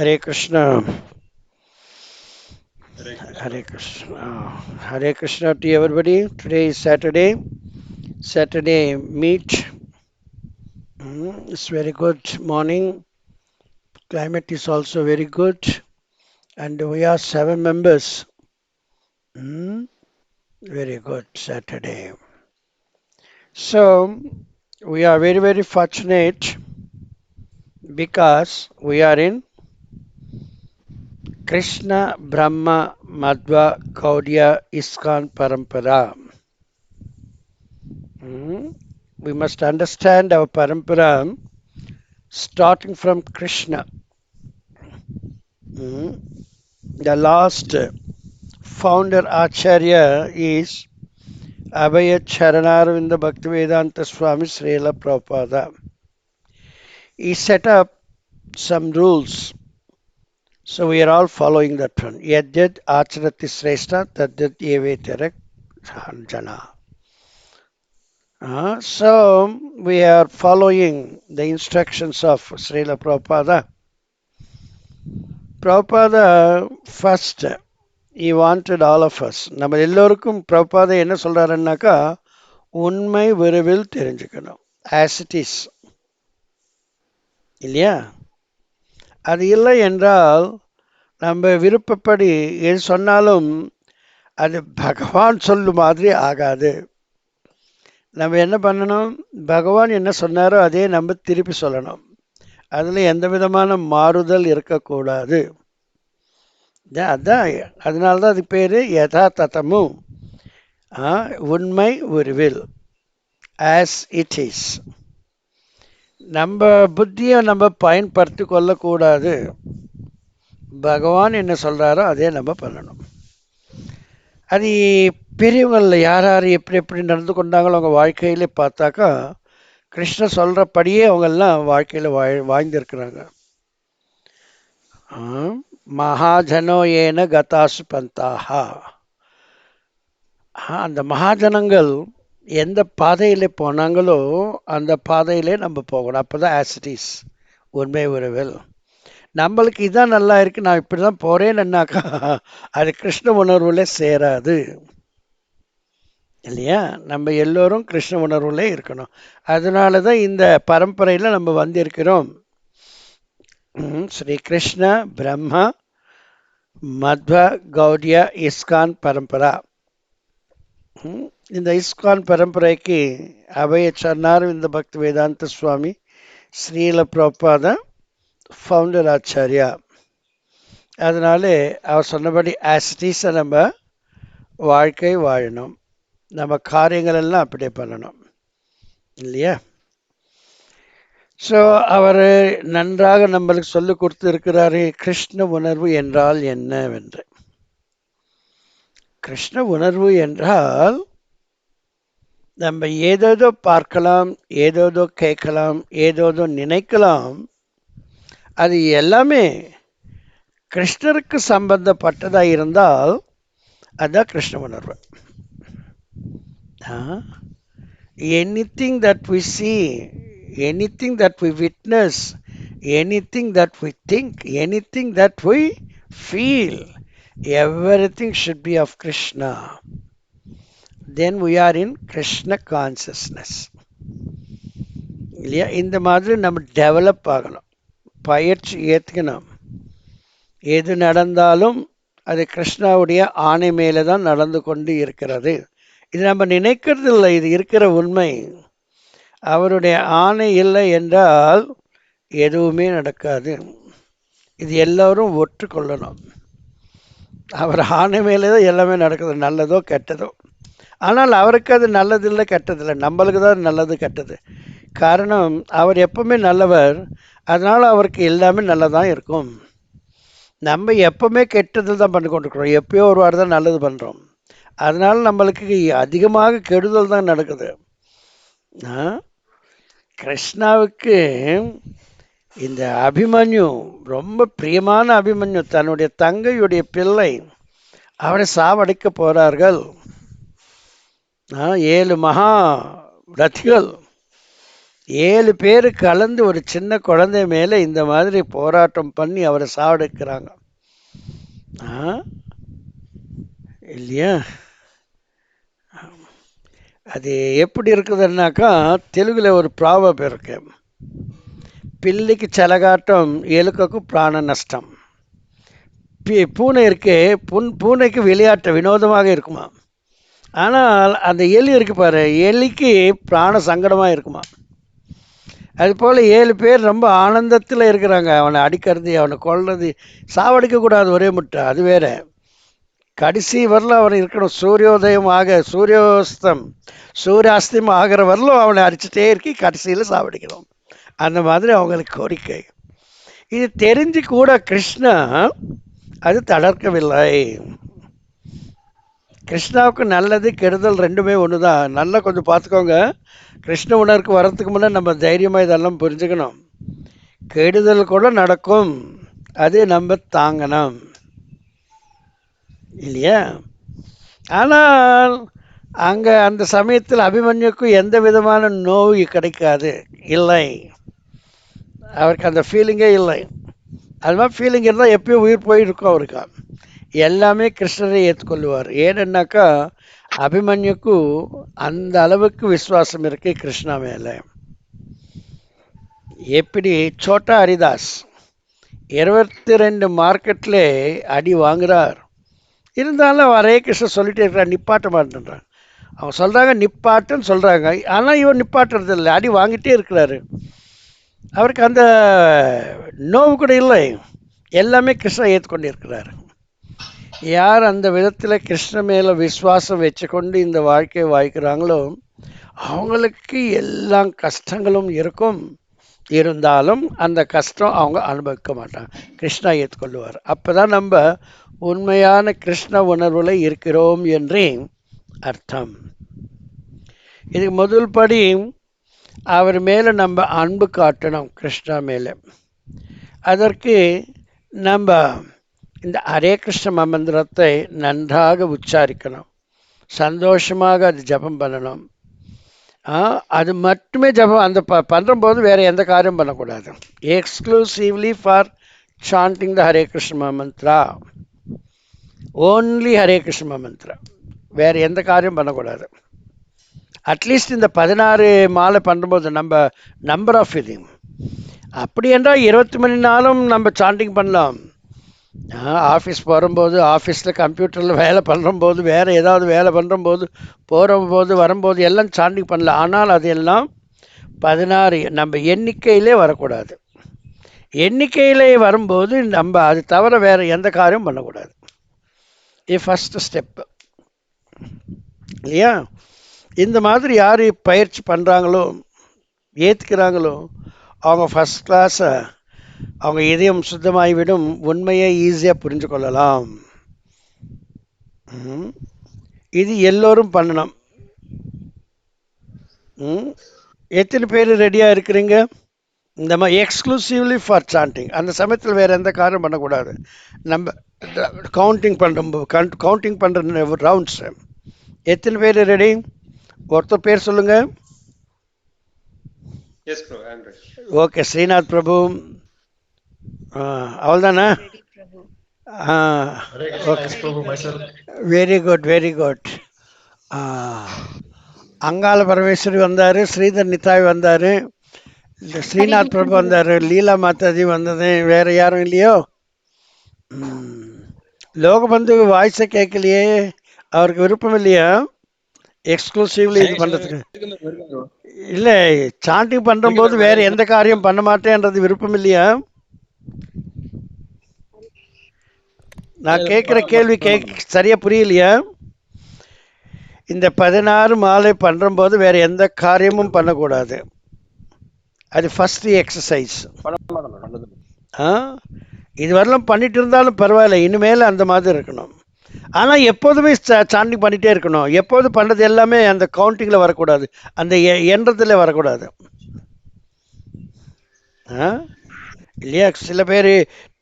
Hare Krishna. Hare Hare Krishna. Krishna. Hare Krishna to everybody. Today is Saturday. Saturday meet. It's very good morning. Climate is also very good. And we are 7 members. Mm, Very good Saturday. So we are very, very fortunate because we are in Krishna Brahma Madhva Gaudiya Iskan Parampara. We must understand our parampara starting from Krishna. Mm. The last founder Acharya is Abhaya Charanarvinda Bhaktivedanta Swami Srila Prabhupada. He set up some rules, so we are all following that one. Yadyad Acharati Sreshta Tadyad Yeveterak Jana. So we are following the instructions of Srila Prabhupada. Prabhupada first he wanted all of us. நம்ம எல்லோருக்கும் பிரபாதை என்ன சொல்றாருன்னாக்கா உண்மை விரைவில் தெரிஞ்சுக்கணும். As it is. இல்லையா? அது இல்லை என்றால் நம்ம விருப்பப்படி எது சொன்னாலும் அது பகவான் சொல்லும் மாதிரி ஆகாது. நம்ம என்ன பண்ணணும்? பகவான் என்ன சொன்னாரோ அதே நம்ம திருப்பி சொல்லணும். அதில் எந்த விதமான மாறுதல் இருக்கக்கூடாது. அதான் அதனால தான் அது பேர் யதா ததமு உண்மை உருவில் ஆஸ் இட் இஸ். நம்ம புத்தியை நம்ம பயன்படுத்தி கொள்ளக்கூடாது. பகவான் என்ன சொல்கிறாரோ அதே நம்ம பண்ணணும். அது பெரியவங்களில் யார் யார் எப்படி எப்படி நடந்து கொண்டாங்களோ அவங்க வாழ்க்கையிலே பார்த்தாக்கா கிருஷ்ணர் சொல்கிறபடியே அவங்கெல்லாம் வாழ்க்கையில் வாழ்ந்திருக்கிறாங்க. மகாஜனோ ஏன கதாசு பந்தாஹா. அந்த மகாஜனங்கள் எந்த பாதையில் போனாங்களோ அந்த பாதையிலே நம்ம போகணும். அப்போ தான் ஆஸ் இட் இஸ் உண்மை உறவில். நம்மளுக்கு இதான் நல்லா இருக்குது, நான் இப்படி தான் போகிறேன்னாக்கா அது கிருஷ்ண உணர்வில் சேராது. இல்லையா? நம்ம எல்லோரும் கிருஷ்ண உணர்வில் இருக்கணும். அதனால தான் இந்த பரம்பரையில் நம்ம வந்திருக்கிறோம். ஸ்ரீ கிருஷ்ண பிரம்மா மத்வ கௌடியா இஸ்கான் பரம்பரா. இந்த இஸ்கான் பரம்பரைக்கு அபய சரணாரவிந்த பக்தி வேதாந்த சுவாமி ஸ்ரீல பிரபாத ஃபவுண்டர் ஆச்சாரியா. அதனால அவர் சொன்னபடி ஆஸ்டீஸை நம்ம வாழ்க்கை வாழணும். நம்ம காரியங்கள் எல்லாம் அப்படியே பண்ணணும். இல்லையா? ஸோ அவர் நன்றாக நம்மளுக்கு சொல்லிக் கொடுத்து இருக்கிறாரு கிருஷ்ண உணர்வு என்றால் என்னவென்று. கிருஷ்ண உணர்வு என்றால் நம்ம ஏதேதோ பார்க்கலாம், ஏதேதோ கேட்கலாம், ஏதேதோ நினைக்கலாம். அது எல்லாமே கிருஷ்ணருக்கு சம்பந்தப்பட்டதாக இருந்தால் அதுதான் கிருஷ்ண உணர்வு. Anything that we see, anything that we witness, anything that we think, anything that we feel, everything should be of Krishna. Then we are in Krishna consciousness. இல்லையா? இந்த மாதிரி நம்ம டெவலப் ஆகணும், பயிற்சி ஏற்றுக்கணும். எது நடந்தாலும் அது கிருஷ்ணாவுடைய ஆணை மேலே தான் நடந்து கொண்டு இருக்கிறது. இது நம்ம நினைக்கிறது இல்லை, இது இருக்கிற உண்மை. அவருடைய ஆணை இல்லை என்றால் எதுவுமே நடக்காது. இது எல்லோரும் ஒற்றுக்கொள்ளணும். அவர் ஆணை மேலே தான் எல்லாமே நடக்குது, நல்லதோ கெட்டதோ. ஆனால் அவருக்கு அது நல்லதில்லை கெட்டதில்லை, நம்மளுக்கு தான் நல்லது கெட்டது. காரணம் அவர் எப்பவுமே நல்லவர், அதனால் அவருக்கு எல்லாமே நல்லதாக இருக்கும். நம்ம எப்பவுமே கெட்டது தான் பண்ணி கொண்டிருக்கிறோம், எப்பயோ ஒரு வாரம் தான் நல்லது பண்ணுறோம். அதனால் நம்மளுக்கு அதிகமாக கெடுதல் தான் நடக்குது. கிருஷ்ணாவுக்கு இந்த அபிமன்யு ரொம்ப பிரியமான அபிமன்யு, தன்னுடைய தங்கையுடைய பிள்ளை, அவரை சாவடிக்க போறார்கள். 7 மகா ரதிகள் 7 பேர் கலந்து ஒரு சின்ன குழந்தை மேலே இந்த மாதிரி போராட்டம் பண்ணி அவரை சாவடிக்கிறாங்க. இல்லையா? அது எப்படி இருக்குதுன்னாக்கா, తెలుగులో ஒரு ப்ராவர்ப் இருக்கு. పిల్లికి చెలగాటం ఎలుకకు ప్రాణ నష్టం. பூனை இருக்கு, பூனைக்கு விளையாட்டு வினோதமாக இருக்குமா, ஆனால் அந்த எலி இருக்கு பாரு, எலிக்கு பிராண சங்கடமாக இருக்குமா. அது போல் 7 பேர் ரொம்ப ஆனந்தத்தில் இருக்கிறாங்க. அவனை அடிக்கிறது, அவனை கொல்றது, சாவடிக்கக்கூடாது ஒரே முட்டை, அது வேற. கடைசி வரலும் அவன் இருக்கணும். சூரியாஸ்தம் ஆகிற வரலும் அவனை அடிச்சுட்டே இருக்கி கடைசியில் சாவடிக்கணும். அந்த மாதிரி அவங்களுக்கு கோரிக்கை. இது தெரிஞ்சு கூட கிருஷ்ணா அது தளர்க்கவில்லை. கிருஷ்ணாவுக்கு நல்லது கெடுதல் ரெண்டுமே ஒன்று தான். நல்லா கொஞ்சம் பார்த்துக்கோங்க. கிருஷ்ண உணர்வுக்கு வர்றதுக்கு முன்னே நம்ம தைரியமாக இதெல்லாம் புரிஞ்சுக்கணும். கெடுதல் கூட நடக்கும், அது நம்ம தாங்கணும், இல்லையா? ஆனால் அங்கே அந்த சமயத்தில் அபிமன்யுக்கும் எந்த விதமான நோய் கிடைக்காது, இல்லை, அவருக்கு அந்த ஃபீலிங்கே இல்லை. அது மாதிரி ஃபீலிங் இருந்தால் எப்பயும் உயிர் போயிருக்கும் அவருக்கு. எல்லாமே கிருஷ்ணரை ஏற்றுக்கொள்வார். ஏன்னாக்கா அபிமன்யுக்கு அந்த அளவுக்கு விசுவாசம் இருக்கு கிருஷ்ணா மேலே. எப்படி சோட்டா ஹரிதாஸ் 22 மார்க்கெட்டில் அடி வாங்குறார், இருந்தாலும் ஹரே கிருஷ்ண சொல்லிட்டே இருக்கிறார், நிப்பாட்ட மாட்டேன்றான். அவங்க சொல்கிறாங்க நிப்பாட்டுன்னு சொல்கிறாங்க, ஆனால் இவர் நிப்பாட்டுறது இல்லை, அடி வாங்கிட்டே இருக்கிறாரு. அவருக்கு அந்த நோவு கூட இல்லை, எல்லாமே கிருஷ்ணா ஏற்றுக்கொண்டு இருக்கிறார். யார் அந்த விதத்தில் கிருஷ்ண மேலே விசுவாசம் வச்சுக்கொண்டு இந்த வாழ்க்கையை வாய்க்கிறாங்களோ அவங்களுக்கு எல்லா கஷ்டங்களும் இருக்கும், இருந்தாலும் அந்த கஷ்டம் அவங்க அனுபவிக்க மாட்டாங்க, கிருஷ்ணா ஏற்றுக்கொள்வார். அப்போ தான் நம்ம உண்மையான கிருஷ்ண உணர்வில் இருக்கிறோம் என்றே அர்த்தம். இதுக்கு முதல் படி அவர் மேலே நம்ம அன்பு காட்டணும், கிருஷ்ணா மேலே. அதற்கு நம்ம இந்த ஹரே கிருஷ்ண மந்திரத்தை நன்றாக உச்சாரிக்கணும், சந்தோஷமாக அது ஜபம் பண்ணணும். அது மட்டுமே ஜபம், அந்த பண்ணும்போது வேறு எந்த காரியம் பண்ணக்கூடாது. Exclusively for sanding the Hare Krishna Mantra, only Hare Krishna Mantra, வேறு எந்த காரியம் பண்ணக்கூடாது. அட்லீஸ்ட் இந்த 16 மாலை பண்ணும்போது நம்ம நம்பர் ஆஃப் இது அப்படி என்றால் 20 மணி நாளும் நம்ம சாண்டிங் பண்ணலாம். ஆஃபீஸ் போகும்போது, ஆஃபீஸில் கம்ப்யூட்டரில் வேலை பண்ணும்போது, வேறு ஏதாவது வேலை பண்ணும்போது, போகும்போது வரும்போது எல்லாம் சாண்டிங் பண்ணலாம். ஆனால் அது எல்லாம் 16 நம்ம எண்ணிக்கையிலே வரக்கூடாது. எண்ணிக்கையிலே வரும்போது நம்ம அது தவிர வேறு எந்த காரியம் பண்ணக்கூடாது. இது ஃபஸ்ட்டு ஸ்டெப்பு, இல்லையா? இந்த மாதிரி யார் பயிற்சி பண்ணுறாங்களோ, ஏற்றுக்கிறாங்களோ, அவங்க ஃபஸ்ட் கிளாஸை, அவங்க இதயம் சுத்தமாகிவிடும், உண்மையை ஈஸியாக புரிஞ்சு கொள்ளலாம். இது எல்லோரும் பண்ணணும். எத்தனை பேர் ரெடியாக இருக்கிறீங்க? இந்த மாதிரி எக்ஸ்க்ளூசிவ்லி ஃபார் சாண்டிங். அந்த சமயத்தில் வேறு எந்த காரியம் பண்ணக்கூடாது. நம்ம கவுண்டிங் பண்ணுற ரவுண்ட்ஸ். எத்தனை பேர் ரெடி? ஒருத்தர் பேர் சொல்லுங்க. ஓகே, ஸ்ரீநாத் பிரபு, அவள்தானே? Very good, very good. Angala Parameswari வந்தார், ஸ்ரீதர் நித்தாய் வந்தார், ஸ்ரீநாத் பிரபு வந்தார், லீலா மாதாஜி வந்தது, வேறு யாரும் இல்லையோ? லோகபந்து வாய்ஸை கேட்கலையே, அவருக்கு விருப்பம் இல்லையா எக்ஸ்க்ளூசிவ்லி இது பண்ணுறதுக்கு? இல்லை, சாண்டிங் பண்ணும்போது வேறு எந்த காரியம் பண்ண மாட்டேன்றது விருப்பம் இல்லையா? நான் கேட்குற கேள்வி சரியாக புரியலையா? இந்த 16 மாலை பண்ணும்போது வேறு எந்த காரியமும் பண்ணக்கூடாது, அது ஃபஸ்ட்டு எக்ஸசைஸ். இது வரலாம் பண்ணிட்டு இருந்தாலும் பரவாயில்ல, இனிமேல் அந்த மாதிரி இருக்கணும். ஆனால் எப்போதுமே சாண்டிங் பண்ணிகிட்டே இருக்கணும். எப்போது பண்ணுறது எல்லாமே அந்த கவுண்டிங்கில் வரக்கூடாது, அந்த எண்ணத்தில் வரக்கூடாது, இல்லையா? சில பேர்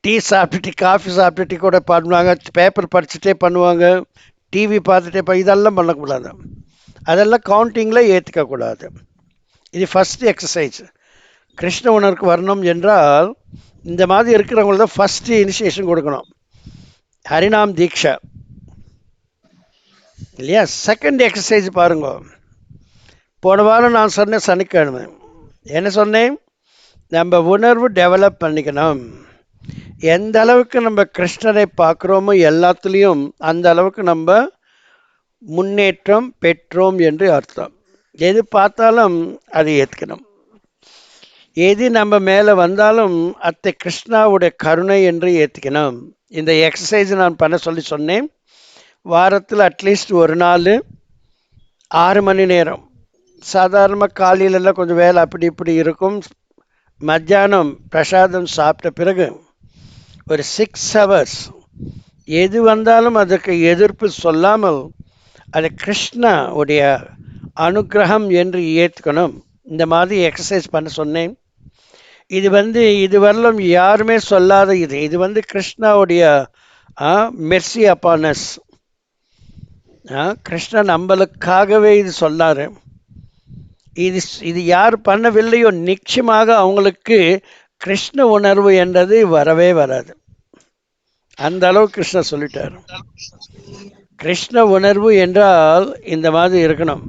டீ சாப்பிட்டுட்டு, காஃபி சாப்பிட்டுட்டு கூட பண்ணுவாங்க, பேப்பர் படிச்சுட்டே பண்ணுவாங்க, டிவி பார்த்துட்டே இதெல்லாம் பண்ணக்கூடாது. அதெல்லாம் கவுண்டிங்கில் ஏற்றுக்கக்கூடாது. இது ஃபர்ஸ்ட் எக்ஸசைஸ். கிருஷ்ண உணர்வுக்கு வரணும் என்றால் இந்த மாதிரி இருக்கிறவங்களுக்கு தான் ஃபர்ஸ்ட் இனிஷியேஷன் கொடுக்கணும், ஹரிநாம் தீக்ஷா இல்லையா. செகண்ட் எக்ஸசைஸ் பாருங்க. போன வாரம் நான் சொன்னேன் சனிக்கிழமை என்ன சொன்னேன், நம்ம உணர்வு டெவலப் பண்ணிக்கணும். எந்த அளவுக்கு நம்ம கிருஷ்ணரை பார்க்குறோமோ எல்லாத்துலேயும் அந்த அளவுக்கு நம்ம முன்னேற்றம் பெற்றோம் என்று அர்த்தம். எது பார்த்தாலும் அதை ஏற்றுக்கணும். எது நம்ம மேலே வந்தாலும் அத்தை கிருஷ்ணாவுடைய கருணை என்று ஏற்றுக்கணும். இந்த எக்ஸசைஸ் நான் பண்ண சொன்னேன். வாரத்தில் அட்லீஸ்ட் ஒரு நாள் 6 மணி நேரம். சாதாரணமாக காலையிலலாம் கொஞ்சம் வேலை அப்படி இப்படி இருக்கும். மத்தியானம் பிரசாதம் சாப்பிட்ட பிறகு ஒரு 6 hours எது வந்தாலும் அதுக்கு எதிர்ப்பு சொல்லாமல் அது கிருஷ்ணா உடைய அனுகிரகம் என்று ஏற்றுக்கணும். இந்த மாதிரி எக்ஸசைஸ் பண்ண சொன்னேன். இது இதுவரையிலும் யாருமே சொல்லாத இது கிருஷ்ணாவுடைய மெர்சி அப்பானஸ். கிருஷ்ணன் நம்மளுக்காகவே இது சொன்னார். இது யார் பண்ணவில்லையோ நிச்சயமாக அவங்களுக்கு கிருஷ்ண உணர்வு என்றது வரவே வராது. அந்த அளவு கிருஷ்ணர் சொல்லிட்டார். கிருஷ்ண உணர்வு என்றால் இந்த மாதிரி இருக்கணும்.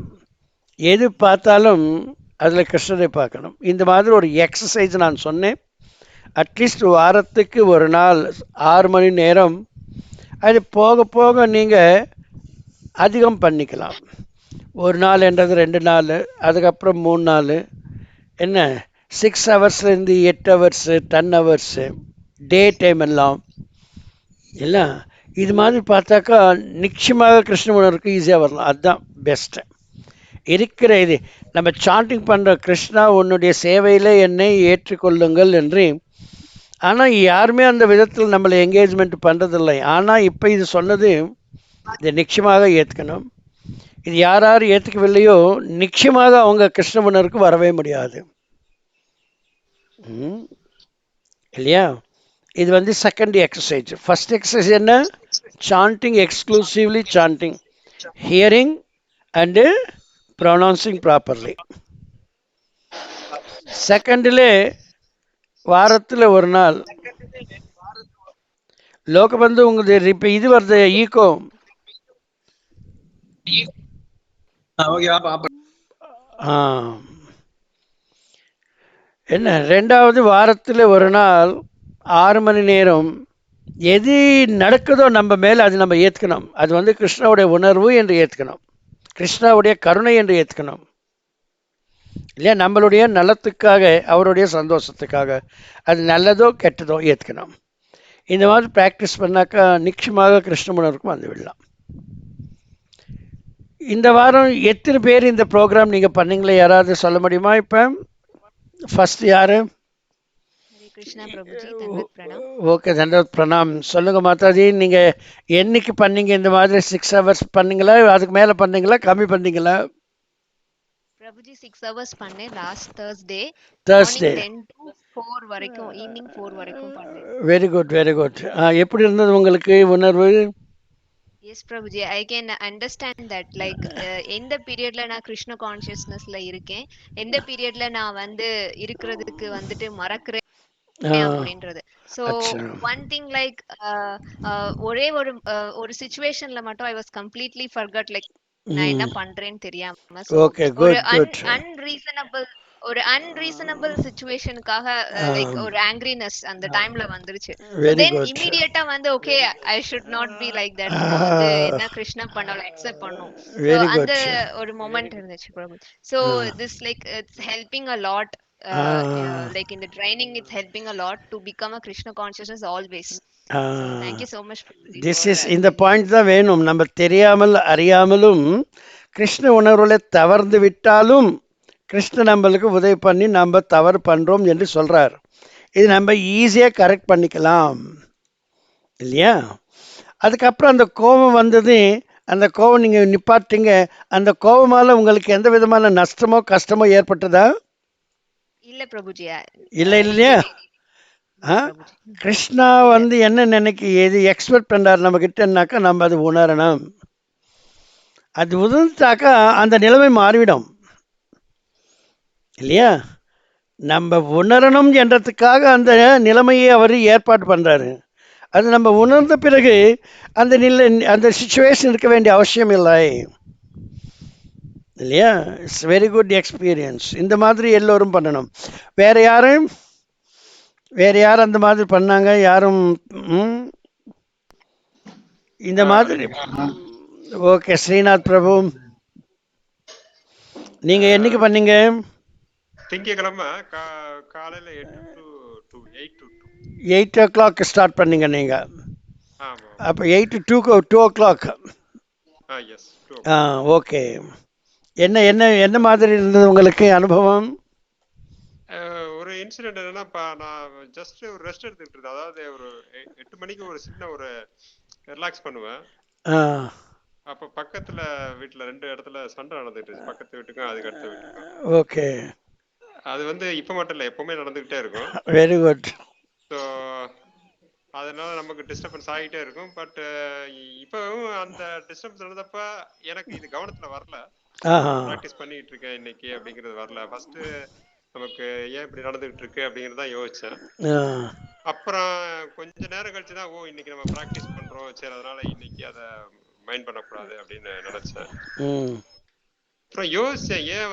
எது பார்த்தாலும் அதில் கிருஷ்ணரை பார்க்கணும். இந்த மாதிரி ஒரு எக்ஸசைஸ் நான் சொன்னேன். அட்லீஸ்ட் வாரத்துக்கு ஒரு நாள் 6 மணி நேரம். அது போக போக நீங்கள் அதிகம் பண்ணிக்கலாம். ஒரு நாள் என்றது 2 நாள், அதுக்கப்புறம் 3 நாள், என்ன 6 ஹவர்ஸ்லேருந்து 8 hours 10 hours டே டைம் எல்லாம் இல்லை. இது மாதிரி பார்த்தாக்கா நிச்சயமாக கிருஷ்ண உணர்வுக்கு ஈஸியாக வரலாம். அதுதான் பெஸ்ட்டு இருக்கிற இது. நம்ம சாண்டிங் பண்ணுற கிருஷ்ணா உன்னுடைய சேவையில் என்னை ஏற்றுக்கொள்ளுங்கள் என்று. ஆனால் யாருமே அந்த விதத்தில் நம்மளை என்கேஜ்மெண்ட் பண்ணுறதில்லை. ஆனால் இப்போ இது சொன்னது இதை நிச்சயமாக ஏற்றுக்கணும். இது யார் யார் ஏற்றுக்கவில்லையோ நிச்சயமாக அவங்க கிருஷ்ண உணர்வுக்கு வரவே முடியாது இல்லையா. இது செகண்ட் எக்ஸசைஸ். ஃபர்ஸ்ட் எக்ஸசைஸ் என்ன, sanding, exclusively sanding, hearing and pronouncing properly. செகண்டில் வாரத்தில் ஒரு நாள் லோகபந்து உங்களுக்கு இப்போ இது வருது ஈகோ. என்ன ரெண்டாவது வாரத்தில் ஒரு நாள் 6 மணி நேரம் எது நடக்குதோ நம்ம மேலே அது நம்ம ஏற்றுக்கணும். அது கிருஷ்ணாவுடைய உணர்வு என்று ஏற்றுக்கணும், கிருஷ்ணாவுடைய கருணை என்று ஏற்றுக்கணும் இல்லையா. நம்மளுடைய நலத்துக்காக, அவருடைய சந்தோஷத்துக்காக, அது நல்லதோ கெட்டதோ ஏற்றுக்கணும். இந்த மாதிரி ப்ராக்டிஸ் பண்ணாக்கா நிச்சயமாக கிருஷ்ண உணர்வுக்கு வந்து விடலாம். இந்த வாரம் எத்தனை பேர் இந்த ப்ரோக்ராம் நீங்கள் பண்ணீங்களே யாராவது சொல்ல முடியுமா? இப்போ ஃபர்ஸ்ட் யாரு? ஓகே, தண்டவத் பிரணாம். சொல்லுங்க மாதாஜி, நீங்கள் என்னைக்கு பண்ணீங்க இந்த மாதிரி? 6 hours பண்ணீங்களா, அதுக்கு மேலே பண்ணீங்களா, கம்மி பண்ணீங்களா? பிரபுஜி 6 hours பண்ணேன் லாஸ்ட் Thursday 10 to 4 வரைக்கும், ஈவினிங் 4 வரைக்கும் பண்ணேன். Very good, very good. எப்படி இருந்தது உங்களுக்கு உணர்வு? Yes Prabhuji, I can understand that. Like எந்த பீரியட்ல நான் கிருஷ்ண கான்ஷியஸ்னஸ்ல இருக்கேன், எந்த பீரியட்ல நான் இருக்கிறதுக்கு மறக்கிறேன் அப்படின்றது. சோ ஒன் திங் லைக் ஒரே ஒரு சிச்சுவேஷன்ல மட்டும் I was completely forgot, like நான் என்ன பண்றேன்னு தெரியாம. ஒரு அன்ரீசனபிள் சிச்சுவேஷனுக்காக லைக் ஒரு ஆங்கிரினஸ் அந்த டைம்ல வந்துருச்சு. தென் இமிடியேட்டா okay I should not be like that. என்ன கிருஷ்ணா பண்ணாலும் அக்செப்ட் பண்ணும். அந்த ஒரு மொமெண்ட் இருந்துச்சு Prabhu. So this like it's helping a lot. Like in the training, it's helping a lot to become a Krishna consciousness always. Thank you so much. This is இந்த point தான் வேணும். நம்ம தெரியாமல் அறியாமலும் கிருஷ்ண உணர்வுல தவறு விட்டாலும் கிருஷ்ண நம்மளுக்கு உதவி பண்ணி நம்ம தவறு பண்ணுறோம் என்று சொல்கிறார். இது நம்ம ஈஸியாக கரெக்ட் பண்ணிக்கலாம் இல்லையா. அதுக்கப்புறம் அந்த கோபம் வந்தது, அந்த கோபம் நீங்கள் நிப்பாட்டிங்க. அந்த கோபமால் உங்களுக்கு எந்த விதமான நஷ்டமோ கஷ்டமோ ஏற்பட்டதா? இல்ல பிரபுஜி, இல்லை இல்லையா. கிருஷ்ணா என்ன நினைக்க எது எக்ஸ்பெக்ட் பண்ணுறாரு நம்ம கிட்டனாக்கா நம்ம அது உணரணும். அது உணர்ந்தாக்கா அந்த நிலைமை மாறிவிடும் இல்லையா? நம்ம உணரணும் என்றதுக்காக அந்த நிலைமையை அவர் ஏற்பாடு பண்ணுறாரு. அது நம்ம உணர்ந்த பிறகு அந்த அந்த சுச்சுவேஷன் இருக்க வேண்டிய அவசியம் இல்லை, இல்லையா? It's very good experience. இந்த மாதிரி எல்லோரும் பண்ணணும். வேற யாரும் அந்த மாதிரி பண்ணாங்க? யாரும் இந்த மாதிரி? ஓகே, ஸ்ரீநாத் பிரபு, நீங்க என்னைக்கு பண்ணீங்க? திங்கக்கிழமை காலையில 8 o'clock ஸ்டார்ட் பண்ணீங்க நீங்க. அப்போ 8 to 2 o'clock. ஓகே. என்ன என்ன என்ன மாதிரி இருந்தது உங்களுக்கு அனுபவம்? ஒரு இன்சிடென்ட் என்னன்னா, நான் ஜஸ்ட் ஒரு ரெஸ்ட் எடுத்துக்கிட்டு இருந்தேன். அதாவது ஒரு 8 மணிக்கு ஒரு சின்ன ஒரு ரிலாக்ஸ் பண்ணுவேன். அப்ப பக்கத்துல வீட்டுல 2 இடத்துல சண்டை நடந்துட்டு இருந்துச்சு, பக்கத்து வீட்டுக்கும் அதுக்கு அடுத்த வீட்டுக்கும். ஓகே. அது இப்ப மட்டும் இல்ல, எப்பவுமே நடந்துகிட்டே இருக்கும். Very good. ஸோ அதனால நமக்கு டிஸ்டர்பன்ஸ் ஆகிட்டே இருக்கும். பட் இப்பவும் அந்த டிஸ்டர்பன்ஸ் நடந்தப்ப எனக்கு இது கவனத்துல வரல. ப்ராக்டிஸ் பண்ணிட்டு இருக்கேன் இன்னைக்கு அப்படிங்கிறது வரல. ஃபர்ஸ்ட் நமக்கு ஏன் இப்படி நடந்துகிட்டு இருக்கு அப்படிங்கறதான் யோசிச்சேன். அப்புறம் கொஞ்ச நேரம் கழிச்சுதான் இன்னைக்கு நம்ம ப்ராக்டிஸ் பண்றோம், சரி அதனால இன்னைக்கு அதை மைண்ட் பண்ணக்கூடாது அப்படின்னு நினைச்சேன். அப்புறம் யோசிச்சேன், ஏன்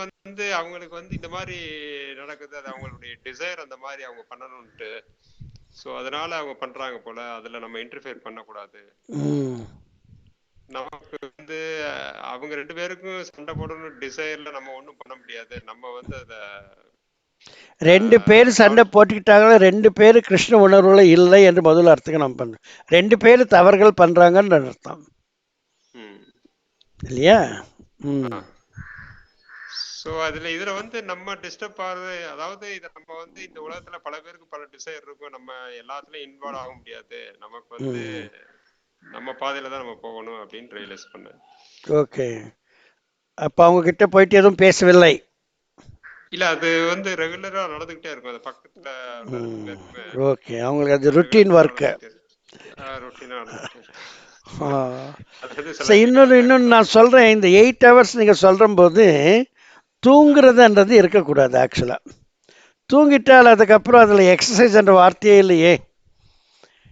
அவங்களுக்கு இந்த மாதிரி நடக்குது, அது அவங்களுடைய டிசைர், அந்த மாதிரி அவங்க பண்ணணும்ட்டு. ஸோ அதனால அவங்க பண்றாங்க போல, அதுல நம்ம இன்டர்ஃபியர் பண்ணக்கூடாது. நமக்கு அவங்க 2 பேருக்கும் சண்டை போடணும் டிசைர்ல நம்ம ஒன்றும் பண்ண முடியாது. நம்ம அத 2 பேர் சண்டை போட்டுக்கிட்டாங்களா, 2 பேர் கிருஷ்ண உணர்வுல இல்லை என்று முதல்ல அர்த்தம் நம்ம பண்ண. 2 பேர் தவறுகள் பண்றாங்கன்னு அர்த்தம், இல்லையா? ஸோ இதுல நம்ம டிஸ்டர்ப் ஆகுது. அதாவது இதை நம்ம இந்த உலகத்துல பல பேருக்கு பல டிசைர் இருக்கும். நம்ம எல்லாத்துலயும் இன்வால்வ் ஆக முடியாது. நமக்கு நம்ம பாதையில தான் நம்ம போகணும் அப்படின்னு ரியலைஸ் பண்ணேன். ஓகே. அப்ப அவங்க கிட்ட போயிட்டு எதுவும் பேசவில்லை? இல்ல, அது ரெகுலரா நடந்துகிட்டே இருக்கும். அது பக்கத்துல. ஓகே, அவங்களுக்கு அது ருட்டீன் ஒர்க். இன்னொன்னு நான் சொல்றேன், இந்த 8 hours நீங்க சொல்ற போது தூங்குறதுன்றது இருக்கக்கூடாது. ஆக்சுவலா தூங்கிட்டால் அதுக்கப்புறம் அதுல எக்ஸசைஸ் என்ற வார்த்தையே இல்லையே.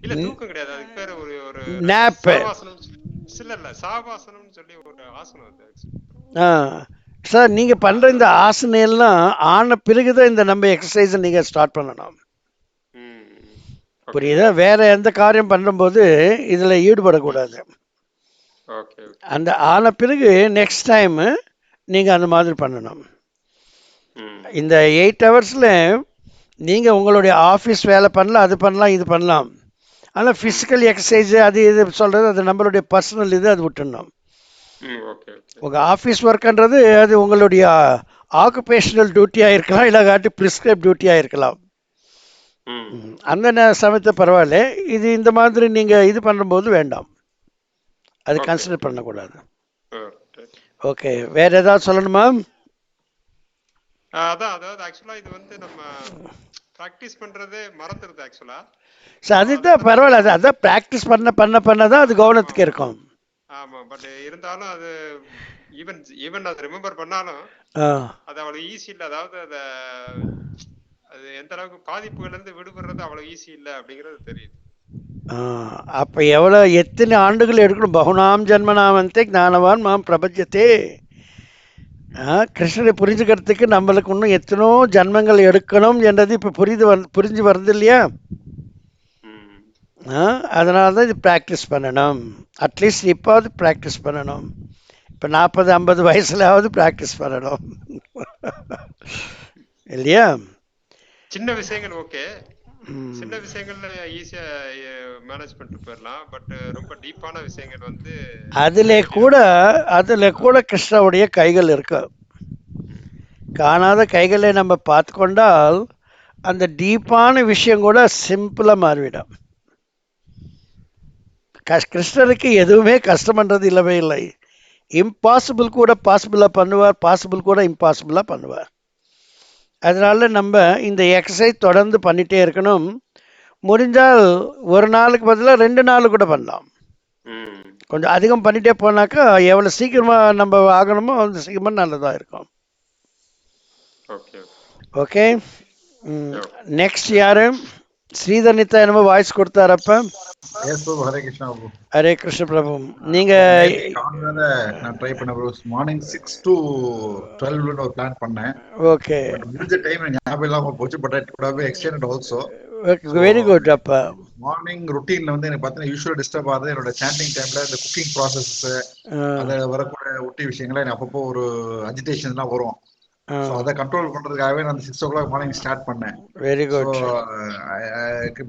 இல்ல, தூக்கம் கிடையாது, அது பேரு ஒரு நாப். இல்ல, சாவாசனம் சொல்லி ஒரு ஆசனம் அது. சார், நீங்க பண்ற இந்த ஆசனம் எல்லாம் ஆன பிறகுதான் இந்த நம்ம எக்ஸசைஸ் நீங்க ஸ்டார்ட் பண்ணணும். புரியுதா? வேற எந்த காரியம் பண்ணும்போது இதுல ஈடுபடக்கூடாது. அந்த ஆன பிறகு நெக்ஸ்ட் டைம் நீங்க அந்த மாதிரி பண்ணணும். இந்த 8 hours நீங்க உங்களுடைய ஆஃபீஸ் வேலை பண்ணலாம், அது பண்ணலாம், இது பண்ணலாம். ஆனால் ஃபிசிக்கல் எக்ஸசைஸ் அது இது சொல்றது அது நம்மளுடைய பர்சனல் இது, அது விட்டுடணும். உங்க ஆஃபீஸ் ஒர்க்ன்றது அது உங்களுடைய ஆக்குபேஷனல் டியூட்டியாக இருக்கலாம், இல்லாட்டி ப்ரிஸ்கிரைப் டியூட்டியாக இருக்கலாம். அந்த சமயத்தை பரவாயில்ல. இது இந்த மாதிரி நீங்க இது பண்ணும்போது வேண்டாம், அது கன்சிடர் பண்ணக்கூடாது. ஓகே, வேற ஏதாவது சொல்லணுமா? அதாவது ஆக்சுவலா இது நம்ம பிராக்டிஸ் பண்றதே மறந்துருது ஆக்சுவலா. அதுதான் பரவாயில்ல, அதான் பிராக்டிஸ் பண்ணதான் அது கவனத்துக்கு இருக்கும். ஆமா, பட் இருந்தாலும் அது ஈவன் அது ரிமெம்பர் பண்ணாலும் அது அவ்வளவு ஈஸி இல்ல. அதாவது அது எந்த அளவுக்கு பாதிப்புகள் இருந்து விடுபடுறது அவ்வளவு ஈஸி இல்ல அப்படிங்கிறது தெரியுது. அப்ப எவ்வளவு எத்தனை ஆண்டுகள் எடுக்கணும்? பகுனாம் ஜன்மனாமந்தே ஞானவான் மாம் பிரபஞ்சத்தே. கிருஷ்ணரை புரிஞ்சுக்கிறதுக்கு நம்மளுக்கு இன்னும் எத்தனோ ஜன்மங்கள் எடுக்கணும் என்றது இப்ப புரிஞ்சு வருது இல்லையா? அதனால தான் இது ப்ராக்டிஸ் பண்ணணும். அட்லீஸ்ட் இப்போது ப்ராக்டிஸ் பண்ணணும். இப்போ 40-50 வயசுலாவது ப்ராக்டிஸ் பண்ணணும், இல்லையா? சின்ன விஷயங்கள் ஓகே, சின்ன விஷயங்கள்ல ஈஸியா மேனேஜ் பண்ணிட்டு போயிடலாம். பட் ரொம்ப டீப்பான விஷயங்கள் அதுல கூட கிருஷ்ணனுடைய கைகள் இருக்கு. காணாத கைகளை நம்ம பார்த்து கொண்டால் அந்த டீப்பான விஷயம் கூட சிம்பிளா மாறிவிடும். கிருஷ்ணருக்கு எதுவுமே கஷ்டம்ன்றது இல்லவே இல்லை. இம்பாசிபிள் கூட பாசிபிளா பண்ணுவார், பாசிபிள் கூட இம்பாசிபிளா பண்ணுவார். அதனால நம்ம இந்த எக்ஸசைஸ் தொடர்ந்து பண்ணிட்டே இருக்கணும். முடிஞ்சால் ஒரு நாளுக்கு பதிலாக 2 நாள் கூட பண்ணலாம். கொஞ்சம் அதிகம் பண்ணிட்டே போனாக்கா எவ்வளவு சீக்கிரமா நம்ம ஆகணுமோ அந்த சீக்கிரமா நல்லதா இருக்கும். ஓகே. Yeah. நெக்ஸ்ட் யாரு? ஸ்ரீதர் நித்தா என்னமோ வாய்ஸ் கொடுத்தாரப்ப. Yes bro, Hare Krishna bro. Hare Krishna Prabhu. நீங்க நான் ட்ரை பண்ண ப்ரோ. மார்னிங் 6 to 12 ஒரு பிளான் பண்ணேன். ஓகே. பட் முடிஞ்ச டைம் ஞாபகம் இல்லாம போச்சு. But it good have been extended also. Very good. அப்ப மார்னிங் ரொட்டீன்ல வந்து எனக்கு பார்த்தீங்கன்னா யூஸ்வலா டிஸ்டர்ப் ஆகுது என்னோட சாண்டிங் டைம்ல. இந்த குக்கிங் ப்ராசஸ் அதை வரக்கூடிய ஒட்டி விஷயங்களை எனக்கு அப்பப்போ ஒரு அஜிடேஷன்லாம் வரும். ஸோ அதை கண்ட்ரோல் பண்றதுக்காகவே நான் 6 o'clock மார்னிங் ஸ்டார்ட் பண்ணேன். Very good.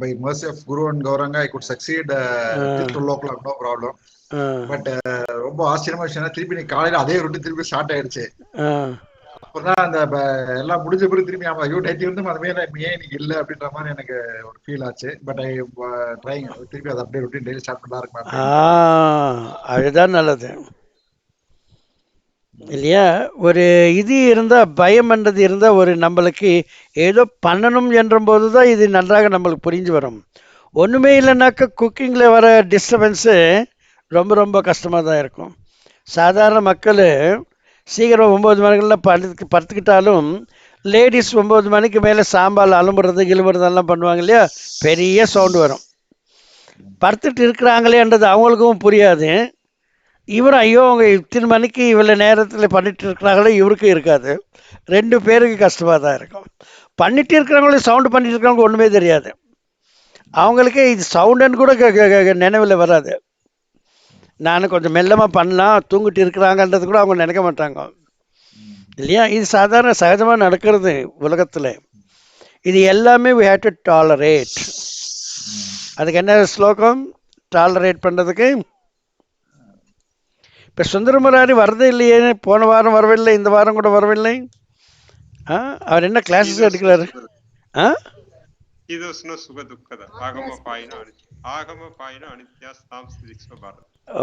By mercy of guru and Gauranga I could succeed till 12 o'clock, no problem. But ரொம்ப ஆச்சரியமா விஷயம், திருப்பி நீ காலையில அதே ரொட்டீன் திருப்பி ஸ்டார்ட் ஆயிடுச்சு. அப்பதான் அந்த எல்லாம் முடிஞ்ச பிறகு திரும்பி ஐயோ நேற்று வந்து அது மேல ஏன் இன்னைக்கு இல்லை அப்படின்ற மாதிரி எனக்கு ஒரு ஃபீல் ஆச்சு. பட் ஐ ட்ரைங் திருப்பி அதை அப்படியே ரொட்டீன் டெய்லி ஸ்டார்ட் பண்ணா இருக்கும். அதுதான் நல்லது இல்லையா? ஒரு இது இருந்தால், பயம்ன்றது இருந்தால், ஒரு நம்மளுக்கு ஏதோ பண்ணணும் என்ற போது தான் இது நன்றாக நம்மளுக்கு புரிஞ்சு வரும். ஒன்றுமே இல்லைனாக்கா குக்கிங்கில் வர டிஸ்டர்பன்ஸு ரொம்ப ரொம்ப கஷ்டமாக தான் இருக்கும். சாதாரண மக்கள் சீக்கிரம் 9 மணிக்கெல்லாம் படுத்துக்கிட்டாலும் லேடிஸ் 9 மணிக்கு மேலே சாம்பால் அலும்புறது கிளம்புறதெல்லாம் பண்ணுவாங்க இல்லையா? பெரிய சவுண்டு வரும். படுத்துட்டு இருக்கிறாங்களேன்றது அவங்களுக்கும் புரியாது. இவரும் ஐயோ அவங்க இத்தனை மணிக்கு இவ்வளோ நேரத்தில் பண்ணிட்டு இருக்கிறாங்களோ இவருக்கும் இருக்காது. 2 பேருக்கு கஷ்டமாக தான் இருக்கும். பண்ணிட்டு இருக்கிறவங்களும் சவுண்டு பண்ணிட்டு இருக்கிறவங்க ஒன்றுமே தெரியாது. அவங்களுக்கே இது சவுண்டுன்னு கூட நினைவில் வராது. நான் கொஞ்சம் மெல்லமாக பண்ணலாம், தூங்கிட்டு இருக்கிறாங்கன்றது கூட அவங்க நினைக்க மாட்டாங்க இல்லையா? இது சாதாரண சகஜமாக நடக்கிறது உலகத்தில். இது எல்லாமே we have to tolerate. அதுக்கு என்ன ஸ்லோகம் டாலரேட் பண்ணுறதுக்கு? இப்போ சுந்தரமுராரி வரதே இல்லையே. போன வாரம் வரவில்லை, இந்த வாரம் கூட வரவில்லை. அவர் என்ன கிளாஸஸ் எடுக்கிறாரு?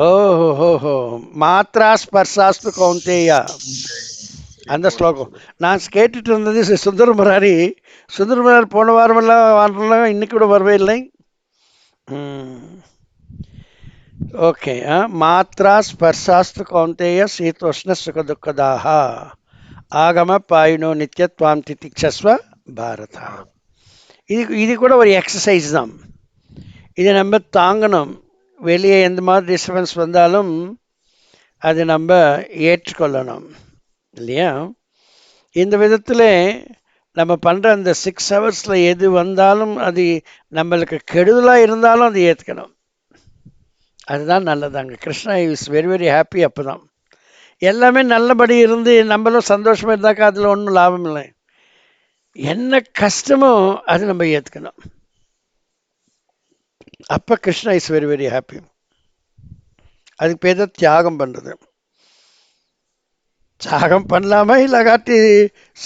ஓஹோ, மாத்ரா ஸ்பர்சாஸ்து கௌந்தேயா, அந்த ஸ்லோகம் நான் கேட்டுட்டு இருந்தது. சுந்தரமுராரி போன வாரமெல்லாம் வாரம் இன்னைக்கு கூட வரவே இல்லை. ஓகே. மாத்ரா ஸ்பர்சாஸ்து கௌந்தேய சீதோஷ்ண சுக துக்கதாக ஆகம பாயினோ நித்யத்வாம் திதிக்ஷஸ்வ பாரத. இது கூட ஒரு எக்ஸசைஸ் தான். இதை நம்ம தாங்கணும். வெளியே எந்த மாதிரி டிஸ்டர்பன்ஸ் வந்தாலும் அது நம்ம ஏற்றுக்கொள்ளணும் இல்லையா? இந்த விதத்தில் நம்ம பண்ணுற அந்த 6 hours எது வந்தாலும் அது நம்மளுக்கு கெடுதலாக இருந்தாலும் அது ஏற்றுக்கணும். அதுதான் நல்லதாங்க. Krishna is very very happy. அப்போ தான் எல்லாமே நல்லபடி இருந்து நம்மளும் சந்தோஷமாக இருந்தாக்கா அதில் ஒன்றும் லாபம் இல்லை. என்ன கஷ்டமோ அது நம்ம ஏற்றுக்கணும். அப்போ Krishna is very very happy. அதுக்கு பேர் தான் தியாகம் பண்ணுறது. தியாகம் பண்ணலாமா இல்லாட்டி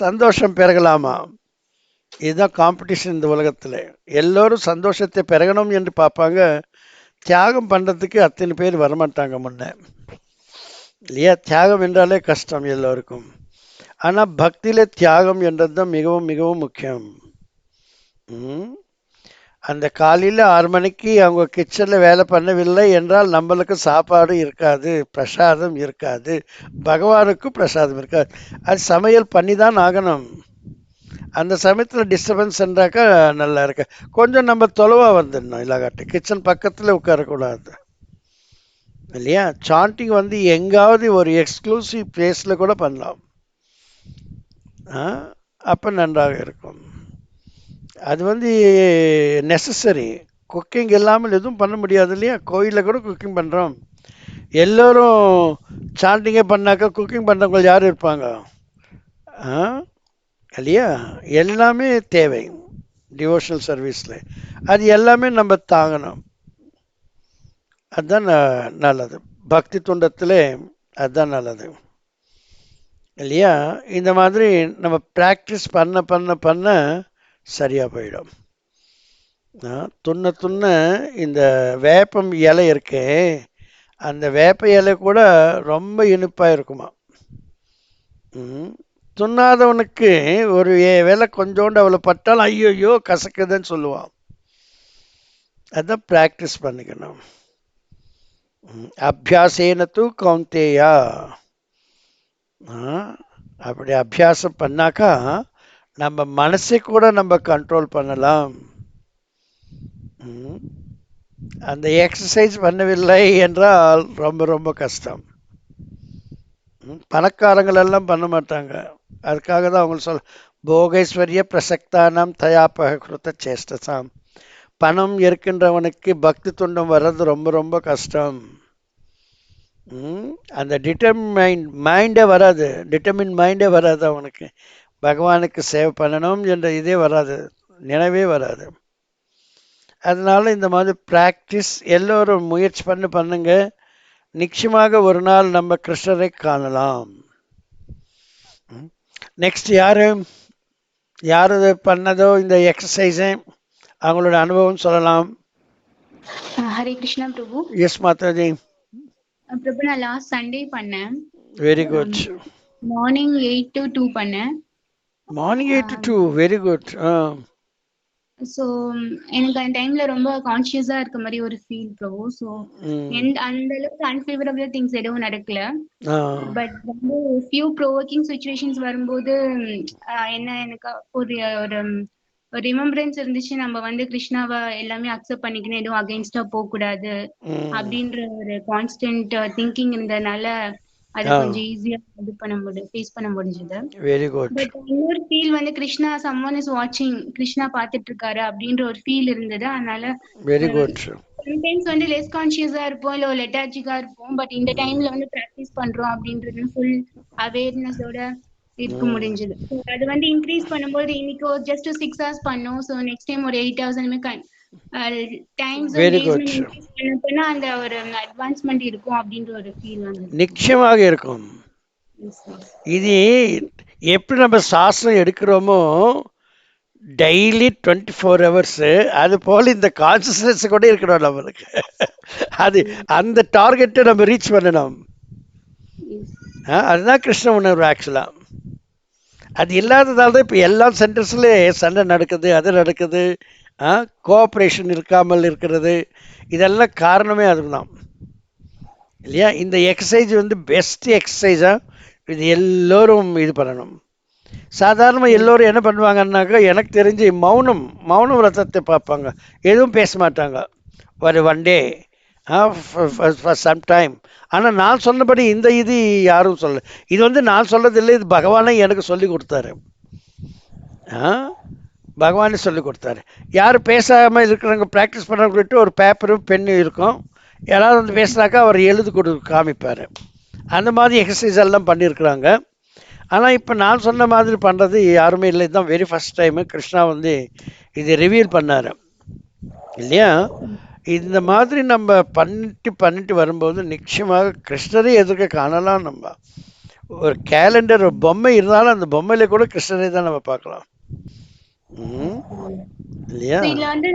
சந்தோஷம் பெருகலாமா? இதுதான் காம்படிஷன் இந்த உலகத்தில். எல்லோரும் சந்தோஷத்தை பெருகணும் என்று பார்ப்பாங்க. தியாகம் பண்ணுறதுக்கு அத்தனை பேர் வரமாட்டாங்க முன்ன இல்லையா? தியாகம் என்றாலே கஷ்டம் எல்லோருக்கும். ஆனால் பக்தியில் தியாகம் என்றது தான் மிகவும் மிகவும் முக்கியம். அந்த காலையில் 6 மணிக்கு அவங்க கிச்சனில் வேலை பண்ணவில்லை என்றால் நம்மளுக்கு சாப்பாடு இருக்காது, பிரசாதம் இருக்காது, பகவானுக்கும் பிரசாதம் இருக்காது. அது சமையல் பண்ணி தான் ஆகணும். அந்த சமயத்தில் டிஸ்டர்பன்ஸ் என்றாக்கா நல்லா இருக்கு. கொஞ்சம் நம்ம தொலைவாக வந்துடணும். இல்லாட்டி கிச்சன் பக்கத்தில் உட்காரக்கூடாது இல்லையா? சாண்டிங் எங்காவது ஒரு எக்ஸ்க்ளூசிவ் பிளேஸில் கூட பண்ணலாம். அப்போ நன்றாக இருக்கும். அது நெசசரி. குக்கிங் இல்லாமல் எதுவும் பண்ண முடியாது இல்லையா? கோயிலில் கூட குக்கிங் பண்ணுறோம். எல்லோரும் சாண்டிங்கே பண்ணாக்கா குக்கிங் பண்ணுறவங்க யார் இருப்பாங்க இல்லையா? எல்லாமே தேவை டிவோஷனல் சர்வீஸில். அது எல்லாமே நம்ம தாங்கணும். அதுதான் நல்லது. பக்தி துண்டத்தில் அதுதான் நல்லது இல்லையா? இந்த மாதிரி நம்ம ப்ராக்டிஸ் பண்ண பண்ண பண்ண சரியாக போயிடும். துண்ண இந்த வேப்பம் இலை இருக்கே, அந்த வேப்ப இலை கூட ரொம்ப இனிப்பாக இருக்குமா. துண்ணாதவனுக்கு ஒரு வேலை கொஞ்சோண்டு அவளை பட்டால் ஐயோ கசக்குதுன்னு சொல்லுவான். அதான் ப்ராக்டிஸ் பண்ணிக்கணும். அபியாசேனத்து கௌந்தேயா. அப்படி அபியாசம் பண்ணாக்கா நம்ம மனசை கூட நம்ம கண்ட்ரோல் பண்ணலாம். அந்த எக்ஸசைஸ் பண்ணவில்லை என்றால் ரொம்ப ரொம்ப கஷ்டம். பணக்காரங்கள் எல்லாம் பண்ண மாட்டாங்க. அதுக்காக தான் அவங்க சொல்ல போகேஸ்வரிய பிரசக்தானம் தயாபகிருத்த சேஷ்டசாம். பணம் இருக்கின்றவனுக்கு பக்தி துண்டம் வர்றது ரொம்ப ரொம்ப கஷ்டம். அந்த மைண்டே வராது, டிட்டர்மின் மைண்டே வராது அவனுக்கு. பகவானுக்கு சேவை பண்ணணும் என்ற இதே வராது, நினைவே வராது. அதனால இந்த மாதிரி ப்ராக்டிஸ் எல்லோரும் முயற்சி பண்ணுங்க. நிச்சயமாக ஒரு நாள் நம்ம கிருஷ்ணரை காணலாம். நெக்ஸ்ட் யாரு பண்ணதோ இந்த எக்ஸசைஸை அவங்களோட அனுபவம் சொல்லலாம். ஹரே கிருஷ்ணா பிரபு. எஸ் மாதாஜி. பிரபு நான் லாஸ்ட் சண்டே பண்ணேன். Very good. மார்னிங் 8 to 2 பண்ணேன். Morning 8 to 2 very good. So எனக்கு அந்த டைம்ல ரொம்ப கான்சியஸா இருக்க மாதிரி ஒரு ஃபீல் பிரபு. ஸோ அந்த அளவுக்கு அன்ஃபேவரபிள் திங்ஸ் எதுவும் நடக்கல. பட் வந்து ஃபியூ ப்ரோவோக்கிங் சுச்சுவேஷன்ஸ் வரும்போது என்ன எனக்கு ஒரு ரிமெம்பரன்ஸ் இருந்துச்சு, நம்ம வந்து கிருஷ்ணாவை எல்லாமே அக்செப்ட் பண்ணிக்கணும், எதுவும் அகைன்ஸ்டா போக கூடாது அப்படின்ற ஒரு கான்ஸ்டன்ட் திங்கிங் இருந்ததுனால அது கொஞ்சம் ஈஸியா இது பண்ண முடியும், ஃபேஸ் பண்ண முடிஞ்சது. Very good. பட் இன்னொரு ஃபீல் வந்து கிருஷ்ணா சம்ஒன் இஸ் வாட்சிங், கிருஷ்ணா பாத்துட்டு இருக்காரு அப்படின்ற ஒரு ஃபீல் இருந்தது. அதனால வெரி குட். சம்டைம்ஸ் வந்து லெஸ் கான்சியஸா இருப்போம், இல்ல லெட்டார்ஜிக்கா இருப்போம். பட் இந்த டைம்ல வந்து பிராக்டிஸ் பண்றோம் அப்படின்றது ஃபுல் அவேர்னஸோட இருக்க முடிஞ்சது. அது வந்து இன்க்ரீஸ் பண்ணும்போது இன்னைக்கு ஜஸ்ட் 6 hours பண்ணோம். ஸோ நெக்ஸ்ட் டைம் ஒரு 8 hours அந்த மாதிரி டைம்ஸ் இன்க்ரீஸ் பண்ணப்போனா அந்த ஒரு அட்வான்ஸ்மெண்ட் இருக்கும் அப்படின்ற ஒரு ஃபீல் வந்து நிச்சயமாக இருக்கும். இது எப்படி நம்ம சாஸ்திரம் எடுக்கிறோமோ டெய்லி 24 hours, அது போல இந்த கான்சியஸ்னஸ் கூட இருக்கணும் நம்மளுக்கு. அது அந்த டார்கெட்டை நம்ம ரீச் பண்ணணும். அதுதான் கிருஷ்ண உணர்வு ஆக்சுவலா. அது இல்லாததால் தான் இப்போ எல்லா சென்டர்ஸ்ல சண்டை நடக்குது, அது நடக்குது, கோஆப்ரேஷன் இருக்காமல் இருக்கிறது. இதெல்லாம் காரணமே அதுதான் இல்லையா? இந்த எக்ஸசைஸ் வந்து பெஸ்ட் எக்ஸசைஸா இது எல்லோரும் இது பண்ணணும். சாதாரணமாக எல்லோரும் என்ன பண்ணுவாங்கன்னாக்கா, எனக்கு தெரிஞ்சு மௌனம் விரதத்தை பார்ப்பாங்க, எதுவும் பேச மாட்டாங்க ஒரு 1 day ஃபார் சம் டைம். ஆனால் நான் சொன்னபடி இந்த இது யாரும் சொல்ல, இது வந்து நான் சொல்றதில்லை, இது பகவானே எனக்கு சொல்லி கொடுத்தாரு. பகவானே சொல்லி கொடுத்தாரு. யார் பேசாமல் இருக்கிறவங்க ப்ராக்டிஸ் பண்ணுறவங்ககிட்ட ஒரு பேப்பரும் பெண்ணும் இருக்கும். யாராவது வந்து பேசுனாக்கா அவர் எழுது காமிப்பார். அந்த மாதிரி எக்ஸசைஸ் எல்லாம் பண்ணியிருக்கிறாங்க. ஆனால் இப்போ நான் சொன்ன மாதிரி பண்ணுறது யாருமே இல்லை. இதுதான் வெரி ஃபஸ்ட் டைமு கிருஷ்ணா வந்து இது ரிவீல் பண்ணார் இல்லையா? இந்த மாதிரி நம்ம பண்ணிட்டு வரும்போது நிச்சயமாக கிருஷ்ணரை எதிர்க்க காணலாம். நம்ம ஒரு கேலண்டர், ஒரு பொம்மை இருந்தாலும் அந்த பொம்மையில கூட கிருஷ்ணரை தான் நம்ம பார்க்கலாம் இல்லையா? இதுல வந்து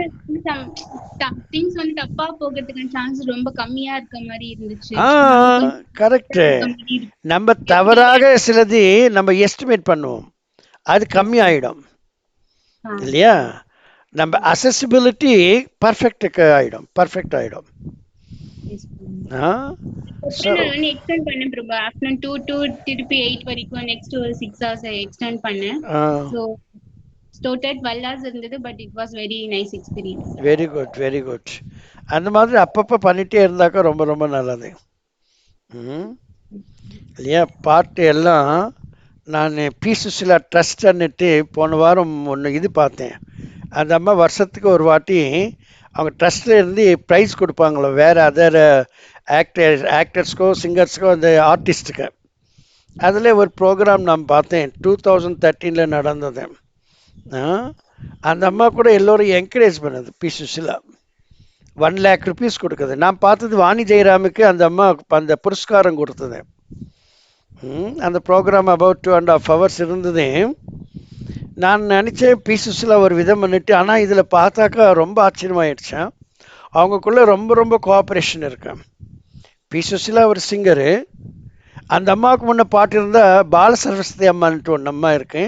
திங்ஸ் வந்து தப்பா போகிறதுக்கான சான்ஸ் ரொம்ப கம்மியா இருக்க மாதிரி இருந்துச்சு. கரெக்ட். நம்ம தவறாக சிலது நம்ம எஸ்டிமேட் பண்ணுவோம், அது கம்மி ஆயிடும் இல்லையா? நம்ம அசசிபிலிட்டி பர்ஃபெக்ட் ஆயிடும். எக்ஸ்டெண்ட் பண்ணேன் பிரபு. ஆஃப்டர்நூன் 2 to திருப்பி 8 வரைக்கும் நெக்ஸ்ட் ஒரு 6 hours எக்ஸ்டெண்ட் பண்ணேன். சோ டோட்டல் 12 hours இருந்தது. But it was very nice experience. Very good. அந்த மாதிரி அப்பப்போ பண்ணிட்டே இருந்தாக்கா ரொம்ப ரொம்ப நல்லது இல்லையா? பாட்டு எல்லாம் நான் பி சுசிலா ட்ரஸ்ட்ன்னுட்டு போன வாரம் ஒன்று இது பார்த்தேன். அந்த அம்மா வருஷத்துக்கு ஒரு வாட்டி அவங்க ட்ரஸ்ட்ல இருந்து ப்ரைஸ் கொடுப்பாங்களோ வேறு அதர் ஆக்டர்ஸ்க்கோ சிங்கர்ஸ்க்கோ அந்த ஆர்டிஸ்ட்டுக்கு. அதில் ஒரு ப்ரோக்ராம் நான் பார்த்தேன், 2013 நடந்தது. அந்த அம்மா கூட எல்லோரும் என்கரேஜ் பண்ணது. பி சுசிலா 1 lakh rupees கொடுக்குது. நான் பார்த்தது வாணி ஜெயராமுக்கு அந்த அம்மா அந்த புரஸ்காரம் கொடுத்தது. அந்த ப்ரோக்ராம் அபவுட் 2.5 hours இருந்தது. நான் நினச்சேன் பி சுசிலா ஒரு விதம் பண்ணிட்டு, ஆனால் இதில் பார்த்தாக்கா ரொம்ப ஆச்சரியமாயிடுச்சேன். அவங்களுக்குள்ள ரொம்ப ரொம்ப கோஆப்ரேஷன் இருக்கு. பி சுசிலா ஒரு சிங்கரு. அந்த அம்மாவுக்கு முன்ன பாட்டு இருந்தால் பால சரஸ்வதி அம்மான்ட்டு ஒன்று அம்மா இருக்கு,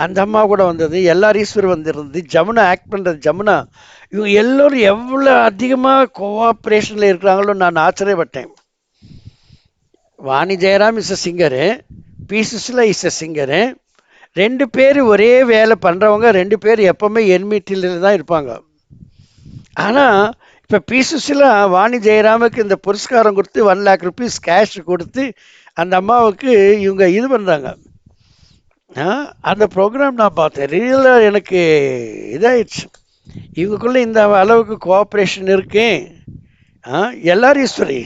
அந்த அம்மா கூட வந்தது. எல்லார் ஈஸ்வர் வந்துருந்தது. ஜமுனா ஆக்ட் பண்ணுறது. ஜமுனா, இவங்க எல்லோரும் எவ்வளோ அதிகமாக கோஆப்ரேஷனில் இருக்கிறாங்களோ நான் ஆச்சரியப்பட்டேன். Vani Jayaram is a singer, P Susheela is a singer, 2 பேர் ஒரே வேலை பண்ணுறவங்க 2 பேர் எப்போவுமே என்மிட்டியில் தான் இருப்பாங்க. ஆனால் இப்போ பி. சுசிலா வாணி ஜெயராமுக்கு இந்த புரஸ்காரம் கொடுத்து 1 lakh rupees கேஷ் கொடுத்து அந்த அம்மாவுக்கு இவங்க இது பண்ணுறாங்க. அந்த ப்ரோக்ராம் நான் பார்த்தேன். ரியலாக எனக்கு இதாயிடுச்சு. இவங்களுக்குள்ள இந்த அளவுக்கு கோஆப்ரேஷன் இருக்கு. எல்லாரையும் சரி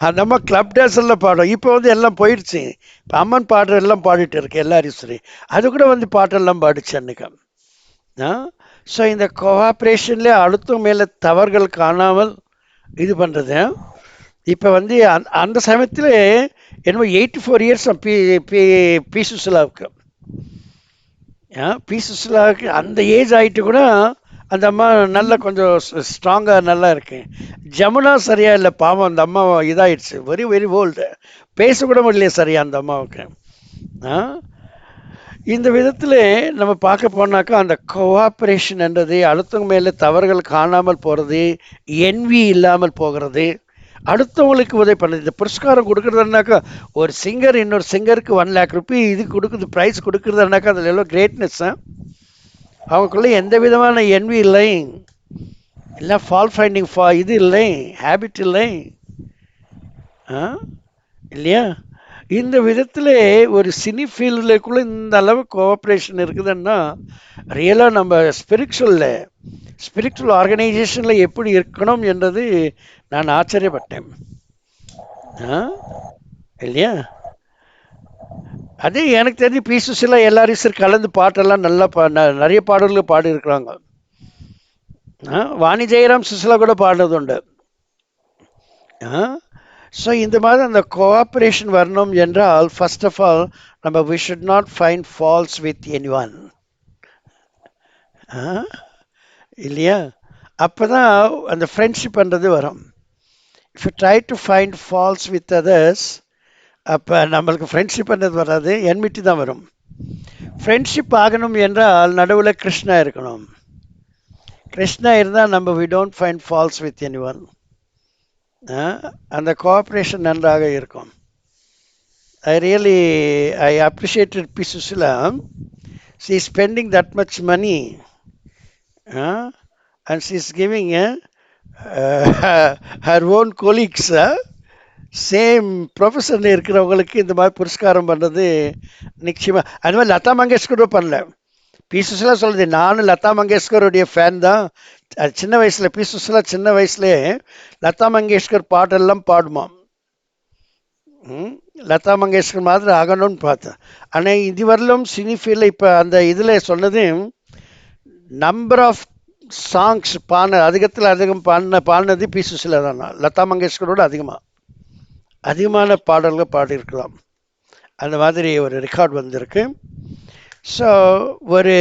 அந்த அம்மா கிளப் டான்ஸ் எல்லாம் பாடும். இப்போ வந்து எல்லாம் போயிடுச்சு. இப்போ அம்மன் பாடுற எல்லாம் பாடிட்டு இருக்கு எல்லாரையும் சரி. அது கூட வந்து பாட்டெல்லாம் பாடிச்சு அன்னைக்கு. ஸோ இந்த கோஆப்ரேஷன்லேயே அடுத்த மேலே தவறுகள் காணாமல் இது பண்ணுறது. இப்போ வந்து அந்த சமயத்தில் என்னமோ 84 years பி. சுசிலாவுக்கு. பி. சுசிலாவுக்கு அந்த ஏஜ் ஆகிட்டு கூட அந்த அம்மா நல்லா கொஞ்சம் ஸ்ட்ராங்காக நல்லா இருக்கு. ஜமுனா சரியா இல்லை பாவம், அந்த அம்மா இதாகிடுச்சு. Very very old. பேசக்கூட முடியல சரியா அந்த அம்மாவுக்கு. இந்த விதத்தில் நம்ம பார்க்க போனாக்கா அந்த கோஆப்ரேஷன்ன்றது, அடுத்தவங்க மேலே தவறுகள் காணாமல் போகிறது, என்வி இல்லாமல் போகிறது, அடுத்தவங்களுக்கு உதவி பண்ணுது. இந்த புரஸ்காரம் கொடுக்குறதுனாக்கா ஒரு சிங்கர் இன்னொரு சிங்கருக்கு 1 lakh rupees இது கொடுக்குறது, ப்ரைஸ் கொடுக்குறதுனாக்கா அதில் எவ்வளோ கிரேட்னஸ். அவங்களுக்குள்ள எந்த விதமான என்வி இல்லை, இல்லை ஃபால் ஃபைண்டிங் இது இல்லை, ஹேபிட் இல்லை இல்லையா? இந்த விதத்தில் ஒரு சினி ஃபீல்டுக்குள்ளே இந்த அளவு கோஆப்ரேஷன் இருக்குதுன்னா ரியலாக நம்ம ஸ்பிரிச்சுவல் ஆர்கனைசேஷனில் எப்படி இருக்கணும் என்றது நான் ஆச்சரியப்பட்டேன் இல்லையா? அதே எனக்கு தெரிஞ்சு பி. சுசிலா எல்லாரையும் சரி கலந்து பாட்டெல்லாம் நல்லா நிறைய பாடல்கள் பாடியிருக்கிறாங்க. வாணி ஜெயராம் சுசிலா கூட பாடுறது உண்டு. ஸோ இந்த மாதிரி அந்த கோஆப்ரேஷன் வரணும் என்றால் ஃபர்ஸ்ட் ஆஃப் ஆல் நம்ம we should not find faults with anyone இல்லையா? அப்போ தான் அந்த ஃப்ரெண்ட்ஷிப்ன்றது வரும். If you try to find faults with others, அப்போ நம்மளுக்கு ஃப்ரெண்ட்ஷிப்ன்றது வராது, என்மிட்டி தான் வரும். ஃப்ரெண்ட்ஷிப் ஆகணும் என்றால் நடுவில் கிருஷ்ணா இருக்கணும். கிருஷ்ணா இருந்தால் நம்ம we don't find faults with anyone. அந்த கோஆப்ரேஷன் நன்றாக இருக்கும். I appreciated P. Susila. She is spending that much money and she is giving her own colleagues, same ப்ரொஃபஸரில் இருக்கிறவங்களுக்கு இந்த மாதிரி புரஸ்காரம் பண்ணுறது நிச்சயமாக. அது மாதிரி லதா மங்கேஷ்கரும் பண்ணல. பி. சுசிலா சொல்லுது, நானும் லதா மங்கேஷ்கருடைய ஃபேன் தான். அது சின்ன வயசில் பி. சுசிலா சின்ன வயசுலேயே லதா மங்கேஷ்கர் பாட்டெல்லாம் பாடுமா. லதா மங்கேஷ்கர் மாதிரி ஆகணும்னு பார்த்தேன். ஆனால் இதுவரையிலும் சினி ஃபீல்டில் இப்போ அந்த இதில் சொன்னது நம்பர் ஆஃப் சாங்ஸ் அதிகம் பாடினது பி. சுசிலா தான். லதா மங்கேஷ்கரோட அதிகமான பாடல்கள் பாடியிருக்கலாம். அந்த மாதிரி ஒரு ரெக்கார்ட் வந்திருக்கு. ஸோ ஒரு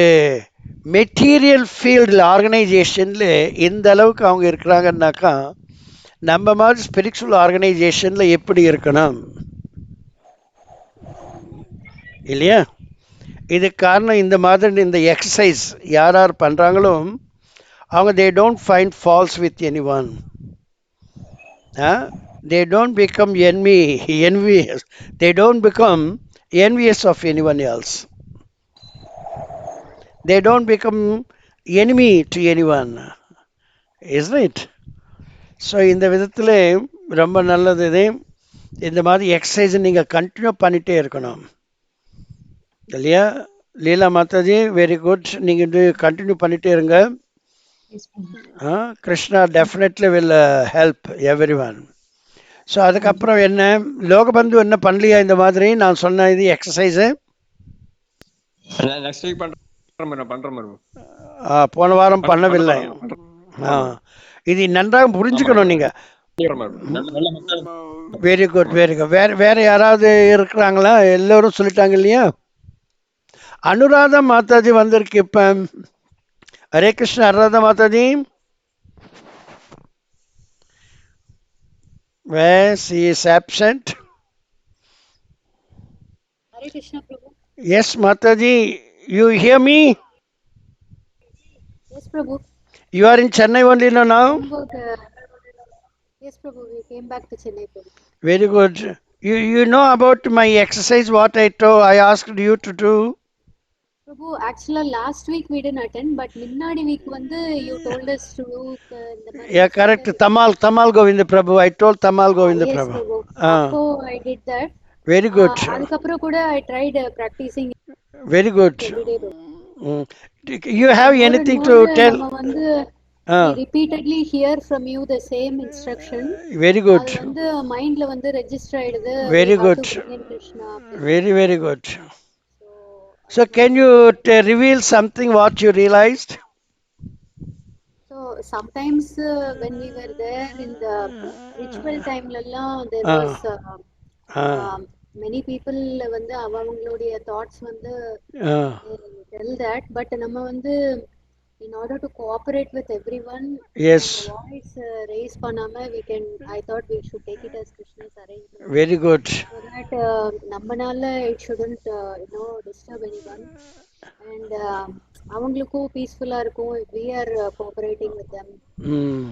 மெட்டீரியல் ஃபீல்டில் ஆர்கனைசேஷனில் இந்த அளவுக்கு அவங்க இருக்கிறாங்கன்னாக்கா நம்ம மாதிரி ஸ்பிரிச்சுவல் ஆர்கனைசேஷனில் எப்படி இருக்கணும் இல்லையா? இதுக்கு காரணம் இந்த மாதிரி இந்த எக்ஸசைஸ் யார் பண்ணுறாங்களோ அவங்க they don't find faults with anyone. They don't become envious. They don't become envious of anyone else. They don't become enemy to anyone. Isn't it? So இந்த விதத்தில் ரொம்ப நல்லது. இது இந்த மாதிரி எக்ஸசைஸை நீங்கள் கண்டினியூ பண்ணிகிட்டே இருக்கணும் இல்லையா? லீலா மாதாஜி, வெரி குட். நீங்கள் இது கண்டினியூ பண்ணிகிட்டே இருங்க. Krishna definitely will help every one. So அதுக்கப்புறம் என்ன, லோகபந்து என்ன பண்ணலையா இந்த மாதிரி நான் சொன்ன இது எக்ஸசைஸு? போன வாரம் பண்ணவில்லை. இது நன்றாக புரிஞ்சுக்கணும் நீங்கள். Very good very good. வேற யாராவது இருக்கிறாங்களா? எல்லோரும் சொல்லிட்டாங்க இல்லையா? அனுராதா மாதாஜி வந்திருக்கு இப்போ. Hare Krishna. Anuradha Mataji, where she is absent. Hare Krishna Prabhu. Yes Mataji, you hear me? Yes Prabhu. You are in Chennai only now? Yes Prabhu, we came back to Chennai Prabhu. Very good. You know about my exercise, what I asked you to do? Prabhu, actually last week we didn't attend, but முன்னாடி week வந்து you told us to do இந்த மாதிரி Yeah, correct. Tamal Govinda Prabhu. I told Tamal Govinda yes Prabhu. Prabhu. Ah, அப்போ I did that. very good. அதுக்கப்புறம் கூட I tried practicing Very good. every day. Mm. You have More and anything more to tell? நம்ம வந்து we Ah, repeatedly hear from you the same instruction. very அது good. வந்து மைண்ட்ல வந்து register ஆயிடுது. We Very have good. to bring in Krishna. Very, very good. So So, can you reveal something what you realized? So sometimes when we were there in the ritual time லாம் there Ah, was ah, many people வந்து அவங்களுடைய thoughts வந்து ah. tell that but நம்ம வந்து in order to cooperate with everyone Yes, நம்ம voice raise பண்ணாம we can I thought we should take it as Krishna's arrangement very good. so that நம்மனால it shouldn't disturb anyone and அவங்களுக்கும் பீஸ்ஃபுல்லா இருக்கும் if we are cooperating with them. Mm.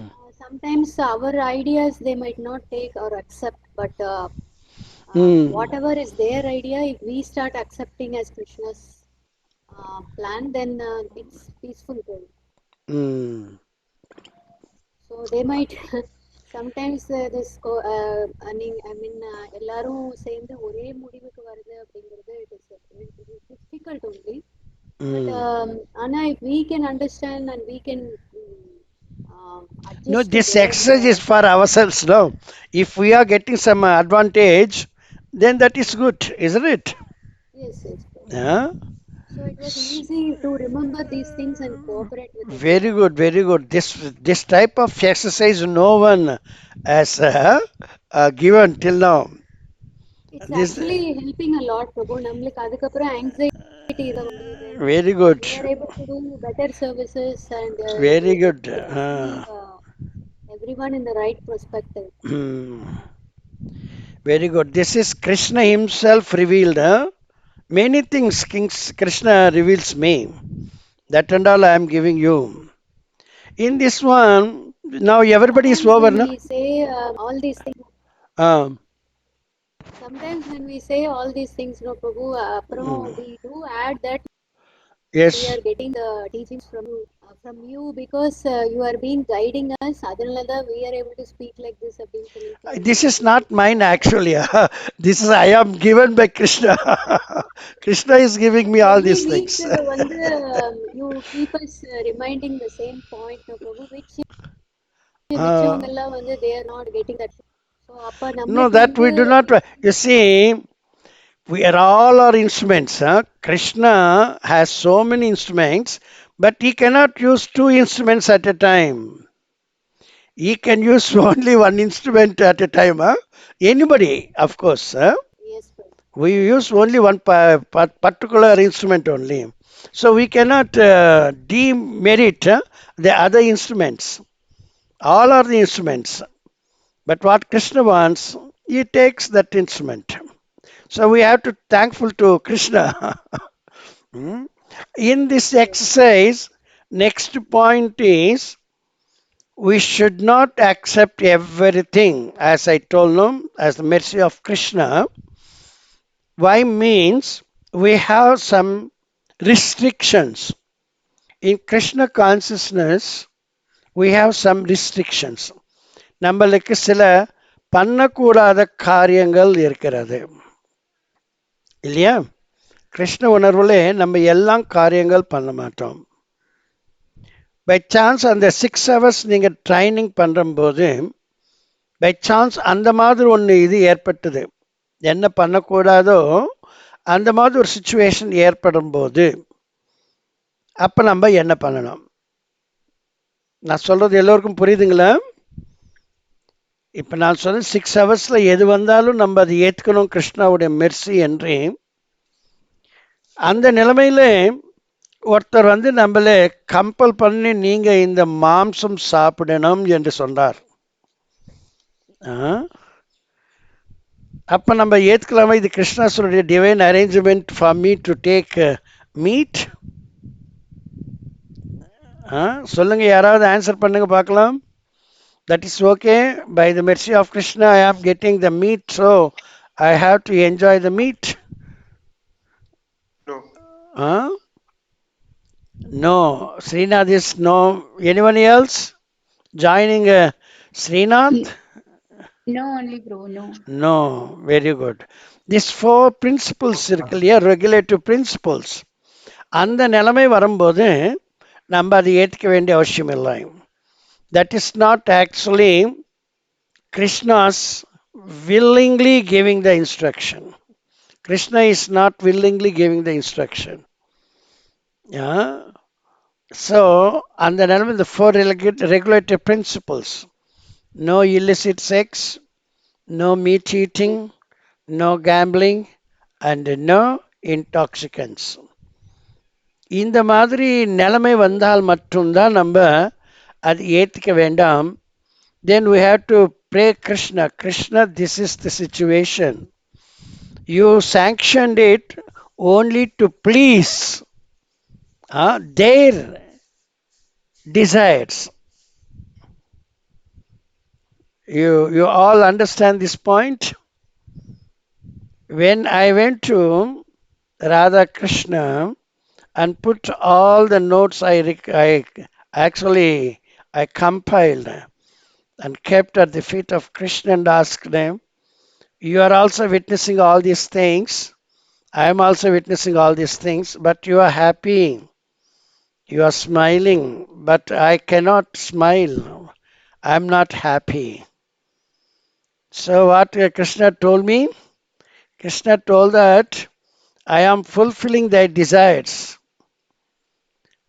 Sometimes our ideas they might not take or accept, but Mm. whatever is their idea, if we start accepting as Krishna's plan, then it's peaceful going. Mm. So they might sometimes I mean எல்லாரும் சேர்ந்து ஒரே முடிவுக்கு வருது அப்படிங்கிறது it is difficult only. But Anna, if we can understand and we can No, adjust to this their exercise is for ourselves. No, if we are getting some advantage, then that is good, isn't it? yes. Yeah. So it was easy to remember these things and cooperate with it. Very good, very good. This type of exercise no one has given till now. It's This actually helping a lot, Prabhu. நம்மளுக்கு அதுக்கப்புறம் anxiety இதை வந்து very good, we are able to do better services and very good. everyone in the right perspective. Very good. This is Krishna himself revealed. Many things Krishna reveals me. That and all I am giving you. In this one, now everybody is Sometimes over. when No? we say all these things, sometimes when we say all these things, no, Prabhu, அப்புறம் we do add that Yes. we are getting the teachings from you because you are being guiding us. அதனால தான் we are able to speak like this அப்படின்னு சொல்லிட்டு. This is not mine actually. This is I am given by Krishna. Krishna is giving me all Every these week things. வந்து you keep us reminding the same point, no, Prabhu, which மிச்சவங்க எல்லாம் வந்து they are not getting that. So அப்ப No, நம்மளுக்கு that we do not. You see, we are all our instruments. Krishna has so many instruments, but he cannot use two instruments at a time. He can use only one instrument at a time. Anybody, of course. yes, Prabhu. We use only one particular instrument only. So we cannot demerit the other instruments. All are the instruments. But what Krishna wants, he takes that instrument. So we have to thankful to Krishna. In this exercise, next point is we should not accept everything, as I told them, as the mercy of Krishna. Why means we have some restrictions. In Krishna consciousness, we have some restrictions. நம்மளுக்கு சில பண்ணக்கூடாத காரியங்கள் இருக்கிறது இல்லையா? கிருஷ்ண உணர்வுல நம்ம எல்லாம் காரியங்கள் பண்ண மாட்டோம். பை சான்ஸ் அந்த 6 hours நீங்க ட்ரைனிங் பண்ணும்போது பை சான்ஸ் அந்த மாதிரி ஒன்று இது ஏற்பட்டது, என்ன பண்ணக்கூடாதோ அந்த மாதிரி ஒரு சுச்சுவேஷன் ஏற்படும் போது அப்போ நம்ம என்ன பண்ணணும்? நான் சொல்றது எல்லோருக்கும் புரியுதுங்களா? இப்போ நான் சொன்ன 6 hours எது வந்தாலும் நம்ம அதை ஏற்றுக்கணும், கிருஷ்ணாவுடைய மெர்சி என்று. அந்த நிலைமையில ஒருத்தர் வந்து நம்மளை கம்பல் பண்ணி நீங்க இந்த மாம்சம் சாப்பிடணும் என்று சொன்னார். அப்ப நம்ம ஏத்துக்கலாமா? இது கிருஷ்ணாசுடைய divine arrangement for me to take meet? சொல்லுங்க, யாராவது ஆன்சர் பண்ணுங்க பார்க்கலாம். That is okay. By the mercy of Krishna, I am getting the meat, so I have to enjoy the meat. No. No, Srinath is no. Anyone else joining Srinath? No, only bro, no. No, very good. These four principles circle here, regulative principles. அந்த நிலைமை வரும்போது நம்ம அதை ஏற்றுக்க வேண்டிய அவசியம் இல்லை. That is not actually Krishna's willingly giving the instruction. Krishna is not willingly giving the instruction. Yeah. So, அந்த நிலைமை the four regulative principles. No illicit sex, no meat eating, no gambling, and no intoxicants. இந்த மாதிரி நிலைமை வந்தால் மட்டும்தான் நம்ம அது ஏற்றுக்க வேண்டாம். Then we have to pray Krishna. Krishna, this is the situation. You sanctioned it only to please their desires. You all understand this point? When I went to Radha Krishna and put all the notes I compiled and kept at the feet of Krishna and asked them, you are also witnessing all these things. I am also witnessing all these things, but you are happy. You are smiling, but I cannot smile. I am not happy. So what Krishna told me? Krishna told that I am fulfilling their desires.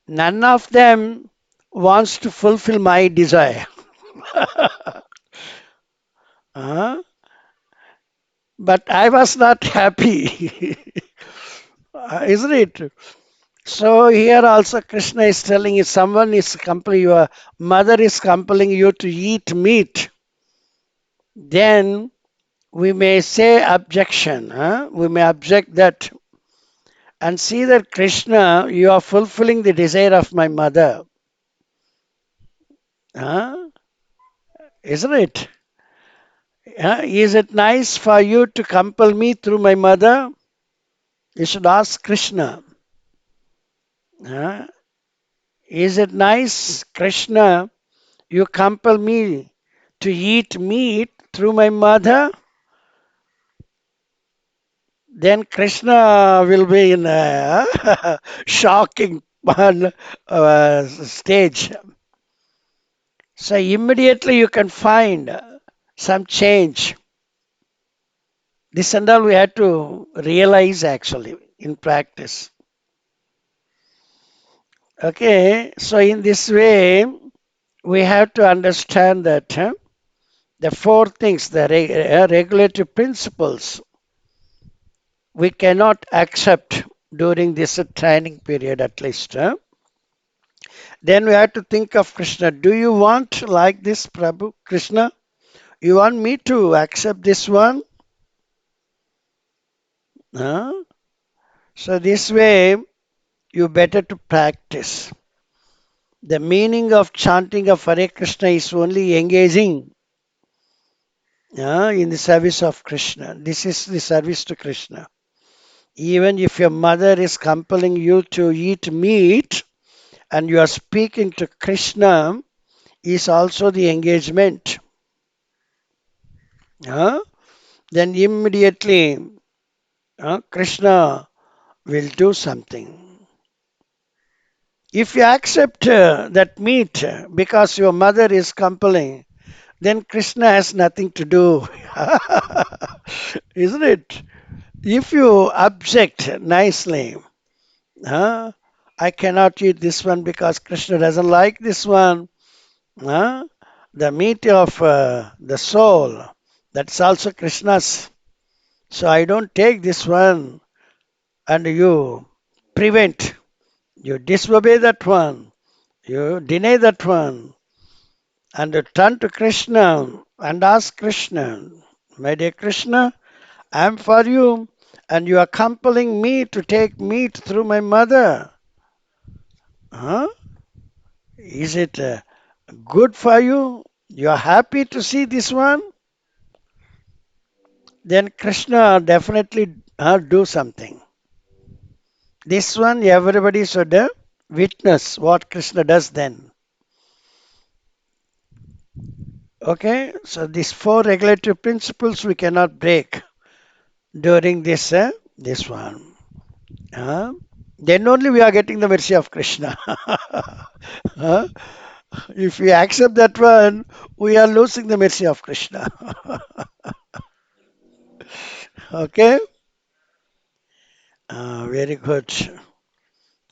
None of them wants to fulfill my desire. But I was not happy. Isn't it? So here also Krishna is telling if someone is compelling, your mother is compelling you to eat meat, then we may say objection. We may object that and see that Krishna, you are fulfilling the desire of my mother. Isn't it? Is it nice for you to compel me through my mother? You should ask Krishna. Is it nice, Krishna, you compel me to eat meat through my mother? Then Krishna will be in a shocking stage. So immediately you can find some change. This and all we have to realize actually in practice. Okay, so in this way, we have to understand that the four things, the regulative principles, we cannot accept during this training period at least. Then we have to think of Krishna. Do you want like this, Prabhu, Krishna? You want me to accept this one? So this way, you better to practice. The meaning of chanting of Hare Krishna is only engaging in the service of Krishna. This is the service to Krishna. Even if your mother is compelling you to eat meat and you are speaking to Krishna, is also the engagement. Then immediately Krishna will do something. If you accept that meat because your mother is compelling, then Krishna has nothing to do. Isn't it? If you object nicely, I cannot eat this one because Krishna doesn't like this one. The meat of the soul, that's also Krishna's. So I don't take this one, and you prevent, you disobey that one, you deny that one, and you turn to Krishna and ask Krishna, my dear Krishna, I am for you, and you are compelling me to take meat through my mother. Is it good for you? You are happy to see this one? Then Krishna definitely do something. This one everybody should witness what Krishna does then. Okay, so these four regulatory principles we cannot break during this one. Then only we are getting the mercy of Krishna. Huh? If we accept that one, we are losing the mercy of Krishna. Okay? Very good.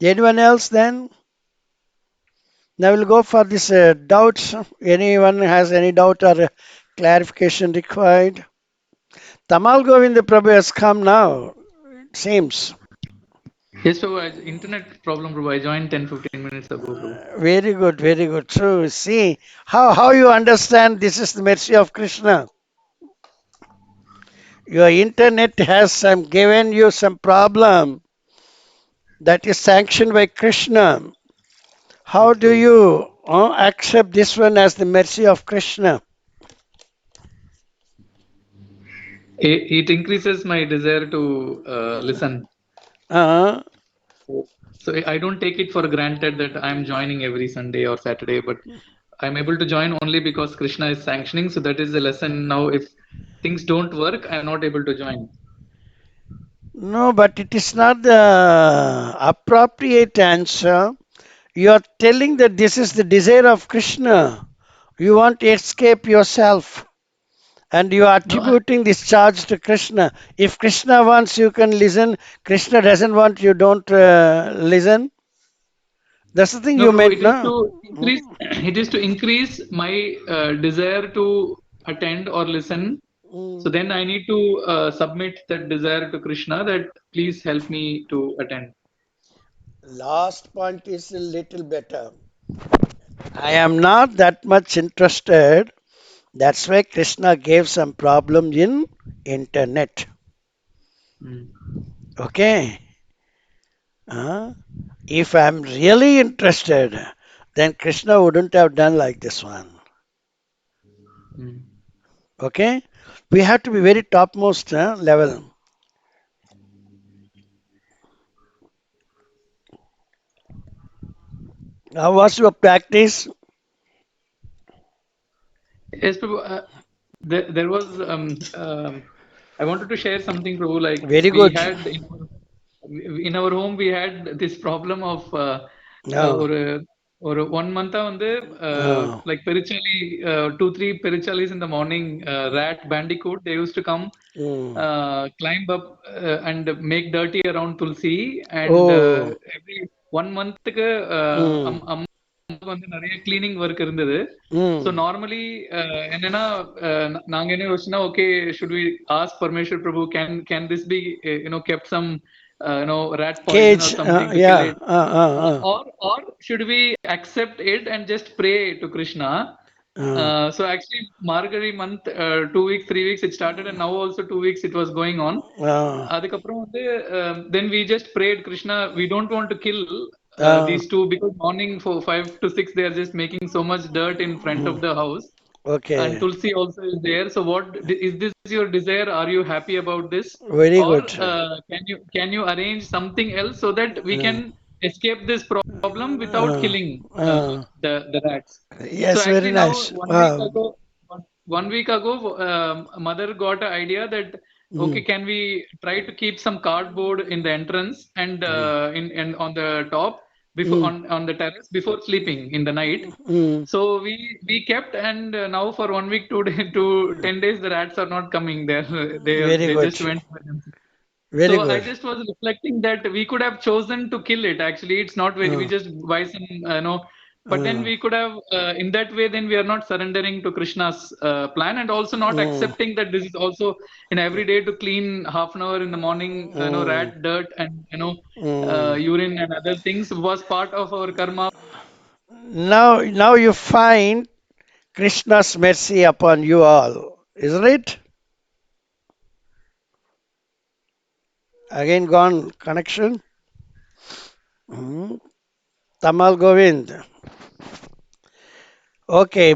Anyone else then? Now we'll go for this doubts. Anyone has any doubt or clarification required? Tamal Govind Prabhu has come now, it seems. Yes, Prabhu, internet problem, Prabhu. I joined 10-15 minutes ago, Prabhu. Very good, very good. So see how you understand this is the mercy of Krishna. Your internet has some given you some problem that is sanctioned by Krishna. How Yes, do Prabhu. you accept this one as the mercy of Krishna? It increases my desire to listen. Uh, So I don't take it for granted that I'm joining every Sunday or Saturday, but I'm able to join only because Krishna is sanctioning. So that is the lesson. Now, if things don't work, I'm not able to join. no, but it is not the appropriate answer. You are telling that this is the desire of Krishna. You want to escape yourself. And you are No, attributing this charge to Krishna. If Krishna wants, you can listen. Krishna doesn't want, you don't listen. That's the thing no, you Prabhu. meant, It is no? to increase. It is to increase my desire to attend or listen. So Mm. then I need to submit that desire to Krishna that please help me to attend. Last point is a little better. I am not that much interested. That's why Krishna gave some problem in internet. Mm. Okay. If I'm really interested, then Krishna wouldn't have done like this one. Mm. Okay. We have to be very topmost level. How was your practice? Yes, Prabhu. There was I wanted to share something, Prabhu. Like Very we good. had in our home, we had this problem of No. ஒரு ஒரு 1 month வந்து No. like Perichali 2-3 Perichalis in the morning, rat bandicoot, they used to come Mm. climb up and make dirty around Tulsi, and Oh. every 1 month-க்கு Mm. அம்மாவுக்கு வந்து நிறைய cleaning work இருந்தது. So Mm. Normally என்னன்னா நாங்க என்ன யோசிச்சோம்னா, okay should we ask Parameswar Prabhu can this be kept some rat poison or Cage. something to kill Yeah. it, or should we accept it and just pray to Krishna? So actually Margari month, 2 weeks 3 weeks it started, and now also 2 weeks it was going on. அதுக்கப்புறம் வந்து then we just prayed Krishna, we don't want to kill these two, because morning for 5 to 6 they are just making so much dirt in front of the house, and Okay. Tulsi also is there. So what is this your desire? Are you happy about this, Very or good. can you arrange something else so that we can escape this problem without killing the rats? So Yes, very actually now nice. 1 week ago, 1 week ago, mother got an idea that okay, can we try to keep some cardboard in the entrance and in on the top before on the terrace before sleeping in the night. Mm. So we kept, and now for 1 week, 2 days, to 10 days, the rats are not coming there. Very They good. just went by themselves. Very So I good. just was reflecting that we could have chosen to kill it. Actually, it's not very. We just buy some, but then we could have, in that way, then we are not surrendering to Krishna's plan, and also not accepting that this is also every day to clean half an hour in the morning, rat dirt and urine and other things was part of our karma. Now you find Krishna's mercy upon you all, isn't it? Again gone connection. Tamal Govind. Okay.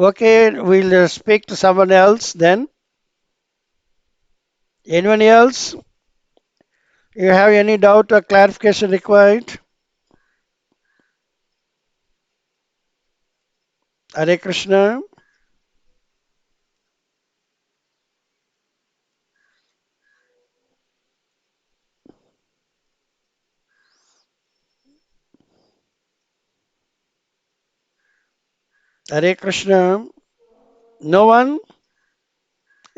Okay, we'll speak to someone else then. Anyone else? You have any doubt or clarification required? Hare Krishna. Hare Krishna. No one?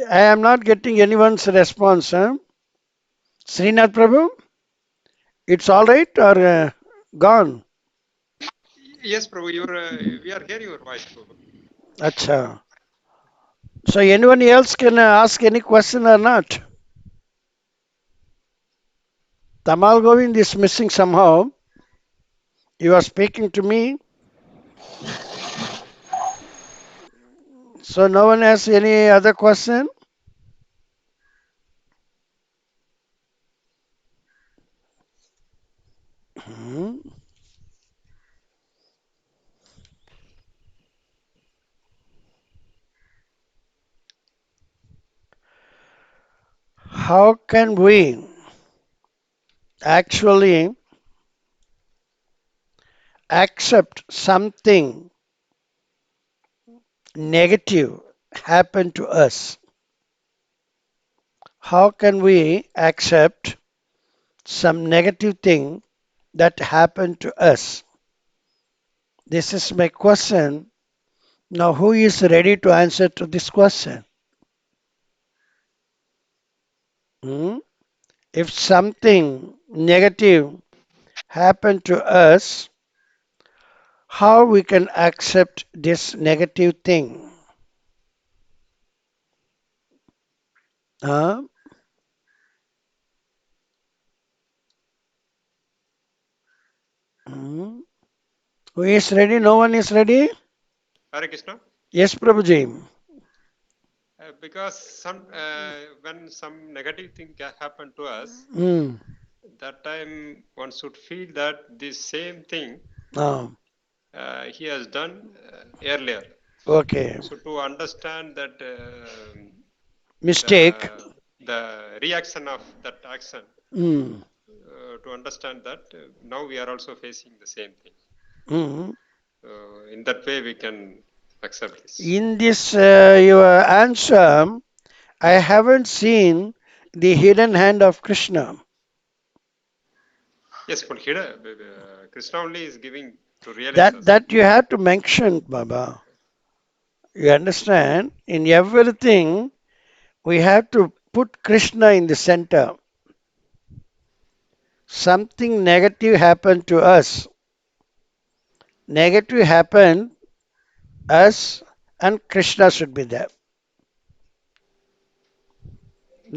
I am not getting anyone's response. Srinath Prabhu, it's all right or gone? Yes, Prabhu, we are hearing your voice, Prabhu. Acha. So anyone else can ask any question or not? Tamal Govind is missing somehow. You are speaking to me. So no one has any other question? Hmm. How can we actually accept something negative happen to us? How can we accept some negative thing that happened to us? This is my question. Now, who is ready to answer to this question? Hmm? If something negative happened to us, how we can accept this negative thing? Huh? Hmm? Who is ready? No one is ready? Hare Krishna. Yes, Prabhuji. Because when some negative thing happen to us, Hmm. that time one should feel that this same thing Oh, he has done earlier. okay. So to understand that Mistake. the reaction of that action, Hmm. to understand that now we are also facing the same thing. Hmm. In that way we can accept this. In this your answer, I haven't seen the hidden hand of Krishna. Yes, but here Krishna only is giving to realize us. That you have to mention, Baba. You understand? In everything, we have to put Krishna in the center. Something negative happened to us. Negative happened us, and Krishna should be there.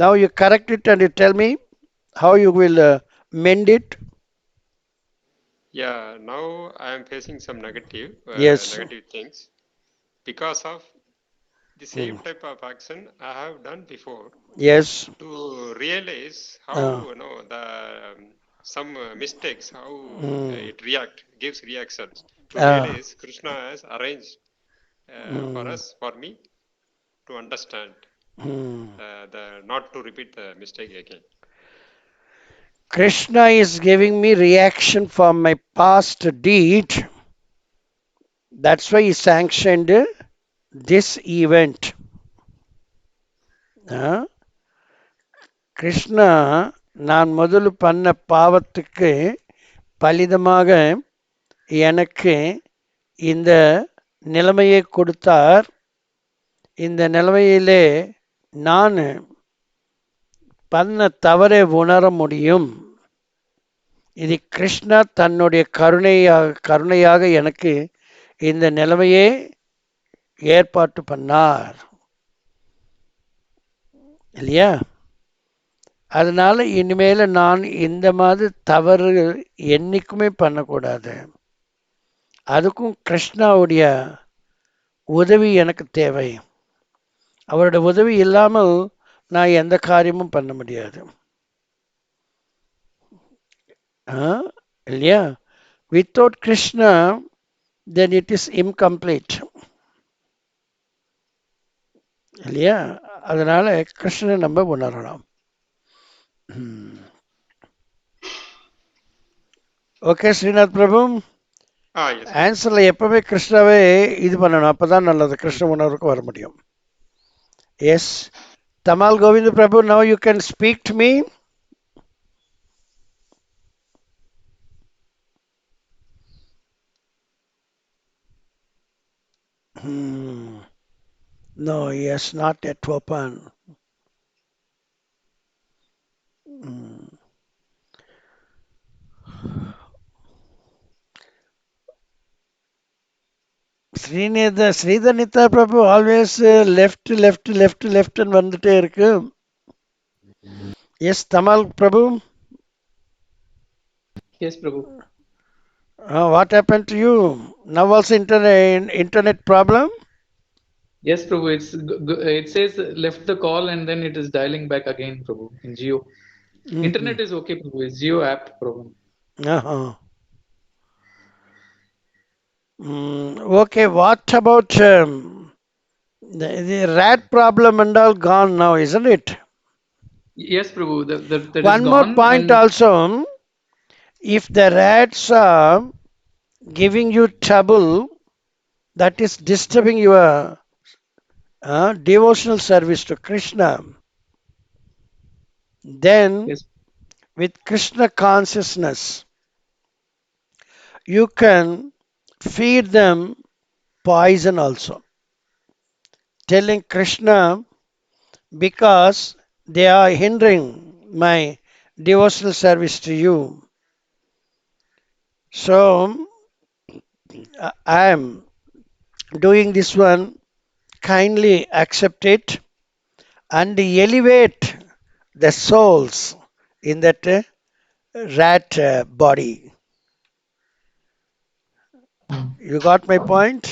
Now you correct it and you tell me how you will mend it. Yeah, now I am facing some Yes. negative things because of the same Mm. type of action I have done before. Yes. To realize how Uh, some mistakes, how mm, it gives reactions. To uh, realize Krishna has arranged for mm, us, for me, to understand mm. the not to repeat the mistake again. Krishna is giving me reaction for my past deed. That's why he sanctioned this event. Krishna நான் முதல்ல பண்ண பாவத்துக்கு பலிதமாக எனக்கு இந்த நிலைமையை கொடுத்தார். இந்த நிலைமையிலே நான் பண்ண தவறை உணர முடியும். இது கிருஷ்ணா தன்னுடைய கருணையாக எனக்கு இந்த நிலைமையை ஏற்பாட்டு பண்ணார் இல்லையா? அதனால இனிமேல் நான் இந்த மாதிரி தவறு என்னைக்குமே பண்ணக்கூடாது. அதுக்கும் கிருஷ்ணாவுடைய உதவி எனக்கு தேவை. அவருடைய உதவி இல்லாமல் நான் எந்த காரியமும் பண்ண முடியாது இல்லையா? Without Krishna then it is incomplete இல்லையா? அதனால கிருஷ்ணனை நம்ம உணரலாம். ஓகே ஸ்ரீநாத் பிரபு, எஸ் ஆன்சர்ல எப்பவுமே கிருஷ்ணாவே இது பண்ணணும், அப்பதான் நல்லது, கிருஷ்ண உணர்வுக்கு வர முடியும். Yes Tamal Govind Prabhu, now you can speak to me. No, yes, not yet open. Sridhanitha Prabhu always left and வந்துட்டே இருக்கு. Yes, Tamal Prabhu. Yes, Prabhu. What happened to you? Now also internet problem? Yes, Prabhu. It says left the call and then it is dialing back again, Prabhu, in Jio. Internet is okay, Prabhu. It's Jio app problem. Okay, what about the rat problem and all gone now, isn't it? Yes, Prabhu. That One is more gone. point also, if the rats are giving you trouble, that is disturbing your devotional service to Krishna, then Yes. with Krishna consciousness, you can feed them poison also, telling Krishna, because they are hindering my devotional service to you. So I am doing this one, kindly accept it and elevate the souls in that rat body. You got my point?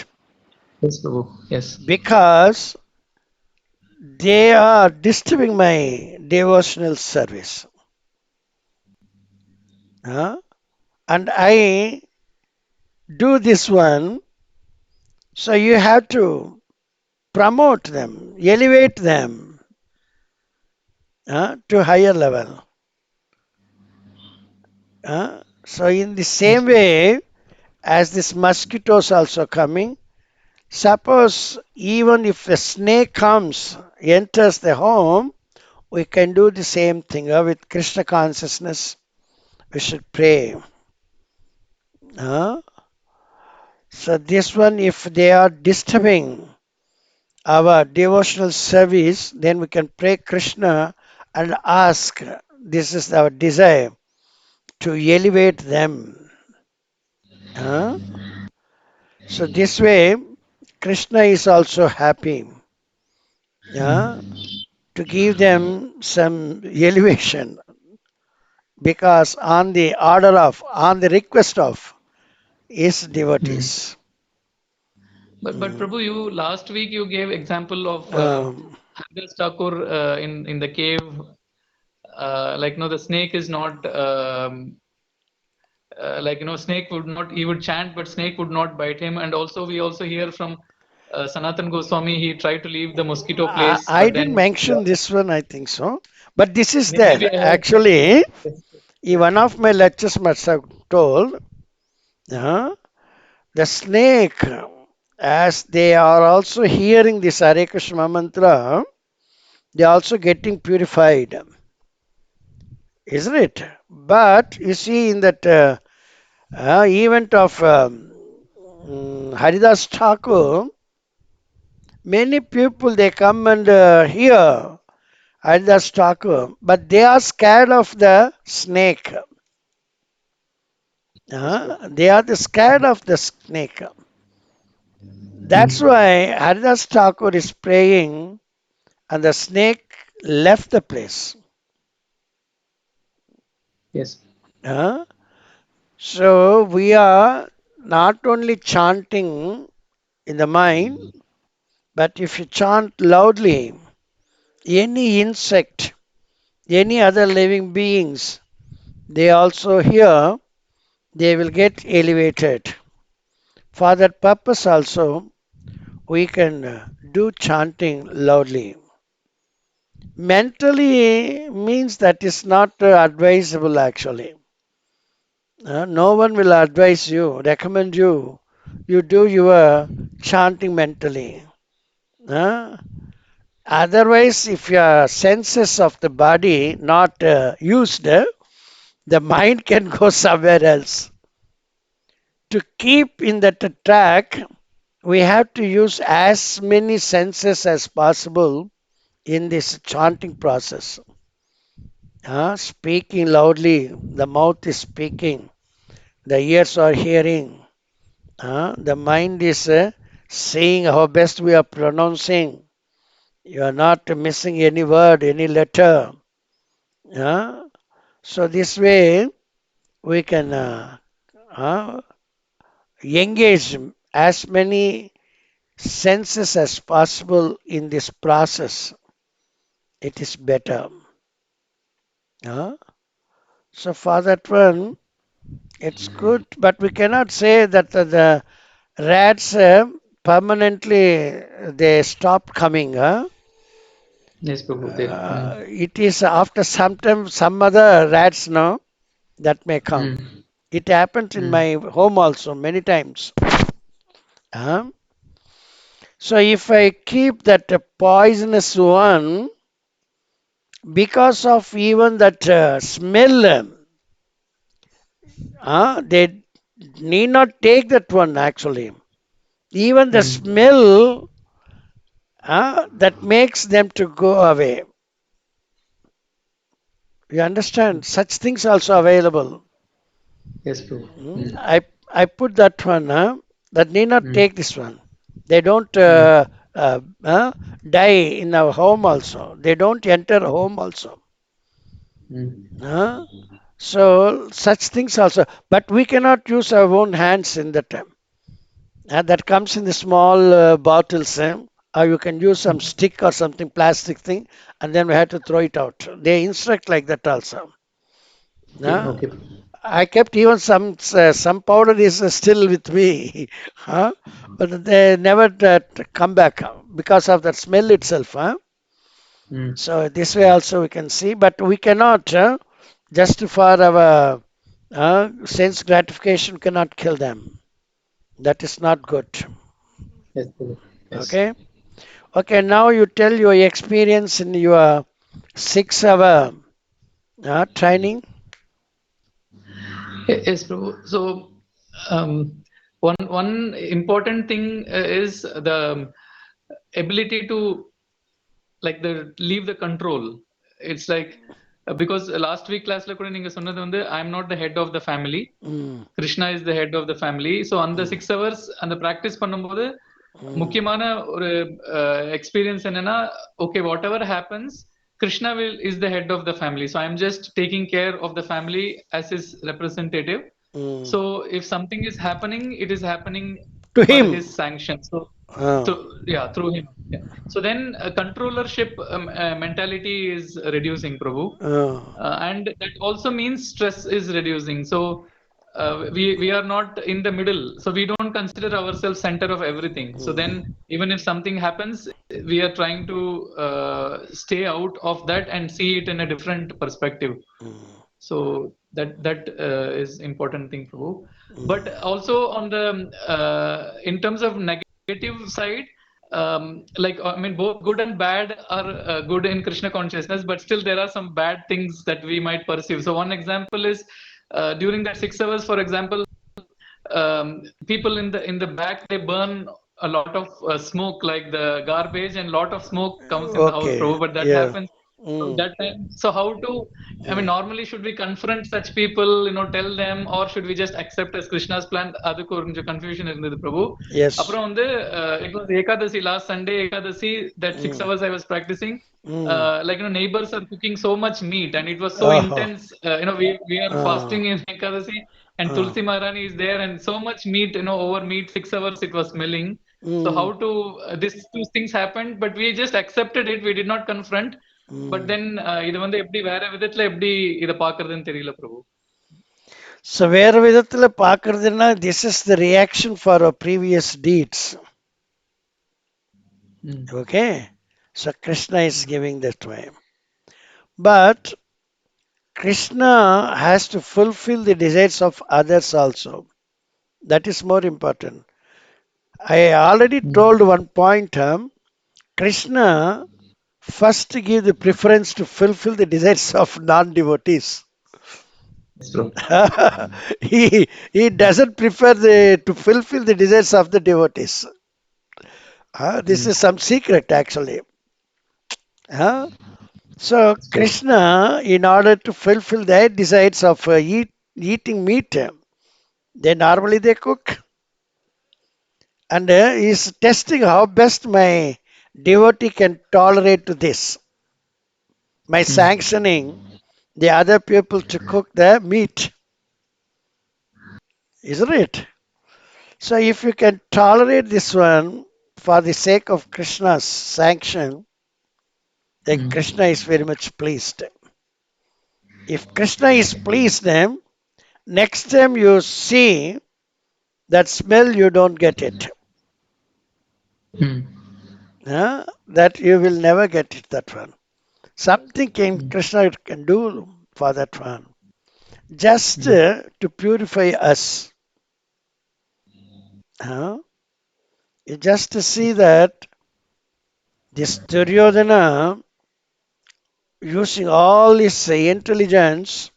Yes, Prabhu. Yes. Because they are disturbing my devotional service. And I do this one, so you have to promote them, elevate them to higher level. So in the same way as this mosquitoes also coming, suppose even if a snake comes, enters the home, we can do the same thing with Krishna consciousness. We should pray. So this one, if they are disturbing our devotional service, then we can pray Krishna and ask, this is our desire, to elevate them. So this way, Krishna is also happy to give them some elevation, because on the request of his devotees. But Prabhu, you last week you gave example of Haridas Thakur in the cave. Like no, the snake is not like snake would not. He would chant, but snake would not bite him. And also we also hear from Sanatan Goswami. He tried to leave the mosquito place. I didn't mention this one, I think so. But this is there. Actually, one of my lectures must have told, the snake, as they are also hearing this Hare Krishna mantra, they are also getting purified. Isn't it? But you see, in that event of Haridas Thakur, many people, they come and hear Haridas Thakur, but they are scared of the snake. They are scared of the snake. That's why Haridas Thakur is praying and the snake left the place. Yes. So we are not only chanting in the mind, but if you chant loudly, any insect, any other living beings, they also hear, they will get elevated. For that purpose also, we can do chanting loudly. Mentally means that is not advisable actually. No one will advise you, recommend you. You do your chanting mentally. Otherwise, if your senses of the body not used, the mind can go somewhere else. To keep in that track, we have to use as many senses as possible in this chanting process. Speaking loudly, the mouth is speaking, the ears are hearing, the mind is saying how best we are pronouncing. You are not missing any word, any letter. So this way we can engage as many senses as possible in this process. It is better. So for that one, it's good, but we cannot say that the rats permanently they stop coming. Yes, Prabhu. It is after some time some other rats now that may come. It happens in my home also many times. So if I keep that poisonous one, because of even that smell, they need not take that one actually. Even the smell that makes them to go away. You understand? Such things also available. Yes, Prabhu. I put that one. That need not take this one. They don't die in our home also. They don't enter home also. So such things also. But we cannot use our own hands in the time. That comes in the small bottles. Or you can use some stick or something, plastic thing, and then we have to throw it out. They instruct like that also. Okay. I kept even some powder is still with me, but they never come back because of that smell itself. So this way also we can see, but we cannot just for our sense gratification cannot kill them. That is not good. Yes, Prabhu. Yes. Okay. Okay. Now you tell your experience in your 6-hour training. Yes, Prabhu. So, one important thing is the ability to leave the control. It's like because last week class la kuda neenga sonnadhu vandu I am not the head of the family. Krishna is the head of the family. So அந்த 6 hours அந்த practice பண்ணும்போது முக்கியமான ஒரு experience என்னன்னா okay whatever happens Krishna is the head of the family. So I'm just taking care of the family as his representative. So if something is happening, it is happening To for him. his sanction. So through him. Yeah. So then controllership mentality is reducing, Prabhu. And that also means stress is reducing. So we are not in the middle. So we don't consider ourselves center of everything. So then even if something happens, we are trying to stay out of that and see it in a different perspective. So that is important thing, Prabhu. But also on the in terms of negative side, I mean both good and bad are good in Krishna consciousness, but still there are some bad things that we might perceive. So one example is during that 6 hours, for example, people in the back they burn a lot of smoke, like the garbage, and lot of smoke comes in the house, Prabhu. But that happens. So that time, so how to, I mean, normally should we confront such people, tell them, or should we just accept as Krishna's plan? Adukku konja confusion irundhathu, Prabhu. Yes. Appuram vandu it was Ekadasi, last Sunday Ekadasi, that 6 hours I was practicing. Neighbors are cooking so much meat, and it was so intense. We are fasting in Ekadasi, and Tulsi Maharani is there, and so much meat, over meat, 6 hours it was smelling. So how to these two things happened, but we just accepted it. We did not confront. But then இது வந்து எப்படி வேற விதத்துல எப்படி இத பாக்குறதுன்னு தெரியல, பிரபு. So வேற விதத்துல பாக்குறதுன்னா this is the reaction for our previous deeds. Okay. So Krishna is giving that way. But Krishna has to fulfill the desires of others also. That is more important. I already told one point, Krishna first give the preference to fulfill the desires of non-devotees. he doesn't prefer to fulfill the desires of the devotees. This is some secret actually. So Krishna, in order to fulfill their desires of eating meat, normally they cook, and is testing how best my devotee can tolerate to this. My sanctioning the other people to cook the meat, isn't it? So if you can tolerate this one for the sake of Krishna's sanction, then Krishna is very much pleased. If Krishna is pleased, then next time you see that smell, you don't get it. That you will never get it, that one. Something Krishna can do for that one. Just to purify us. You just see that this Duryodhana using all his intelligence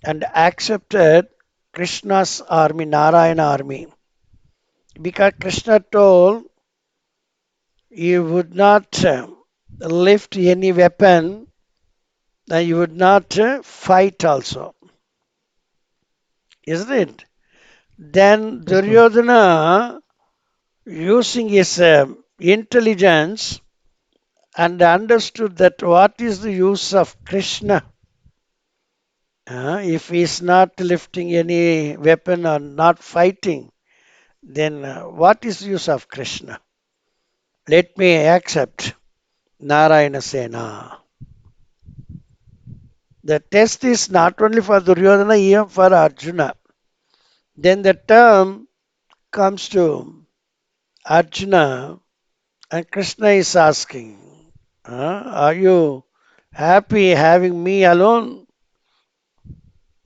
and accepted Krishna's army, Narayana army. Because Krishna told you would not lift any weapon and you would not fight also. Isn't it? Then Duryodhana, using his intelligence and understood that what is the use of Krishna if he is not lifting any weapon or not fighting, then what is the use of Krishna? Let me accept Narayana Sena. The test is not only for Duryodhana, even for Arjuna. Then the term comes to Arjuna, and Krishna is asking, are you happy having me alone?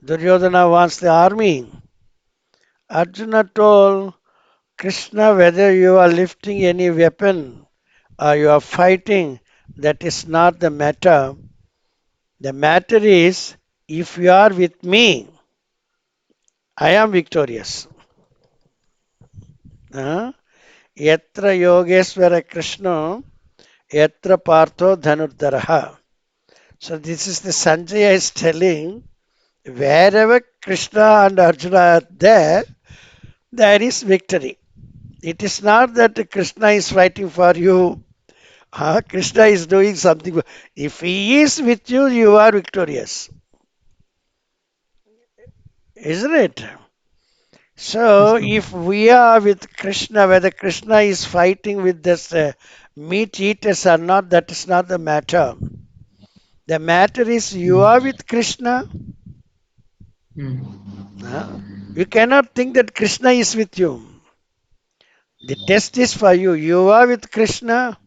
Duryodhana wants the army. Arjuna told Krishna, whether you are lifting any weapon or you are fighting, that is not the matter. The matter is, if you are with me, I am victorious. Yatra Yogeshwara Krishna, Yatra Partho Dhanurdaraha. So this is the Sanjaya is telling, wherever Krishna and Arjuna are there, there is victory. It is not that Krishna is fighting for you. Krishna is doing something. If he is with you, you are victorious. Isn't it? So if we are with Krishna, whether Krishna is fighting with this meat eaters or not, that is not the matter. The matter is you are with Krishna. You cannot think that Krishna is with you. The test is for you. You are with Krishna,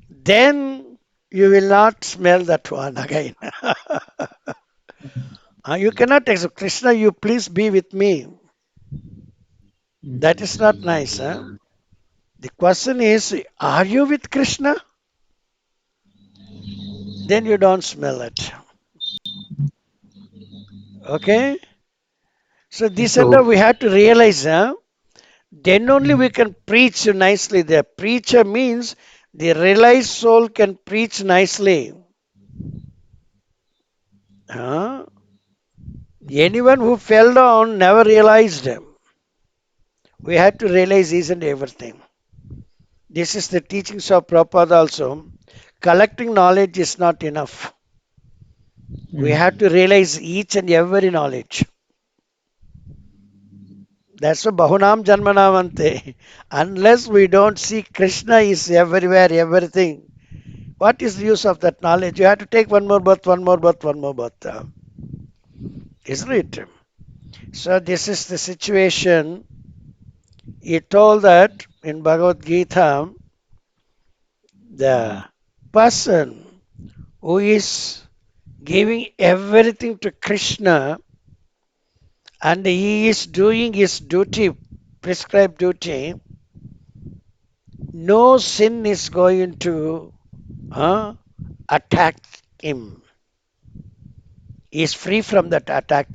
then you will not smell that one again. You cannot accept, Krishna, you please be with me. That is not nice. The question is, are you with Krishna? Then you don't smell it. Okay? So this and that we have to realize. Then only we can preach nicely. The preacher means the realized soul can preach nicely. Anyone who fell down never realized. We have to realize each and everything. This is the teachings of Prabhupada also. Collecting knowledge is not enough. We have to realize each and every knowledge. That's a Bahunam Janmanamante. Unless we don't see Krishna is everywhere, everything, what is the use of that knowledge? You have to take one more birth, one more birth, one more birth. Isn't it? So this is the situation. He told that in Bhagavad Gita, The person who is giving everything to Krishna and he is doing his duty, prescribed duty, no sin is going to attack him. He is free from that attack.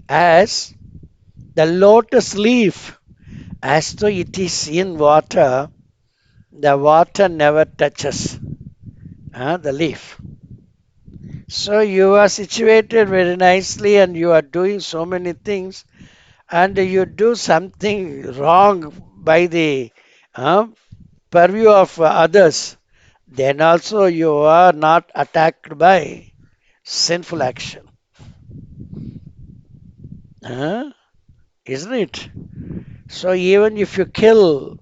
As the lotus leaf, as though it is in water, the water never touches the leaf. So you are situated very nicely and you are doing so many things, and you do something wrong by the purview of others, then also you are not attacked by sinful action. Isn't it? So even if you kill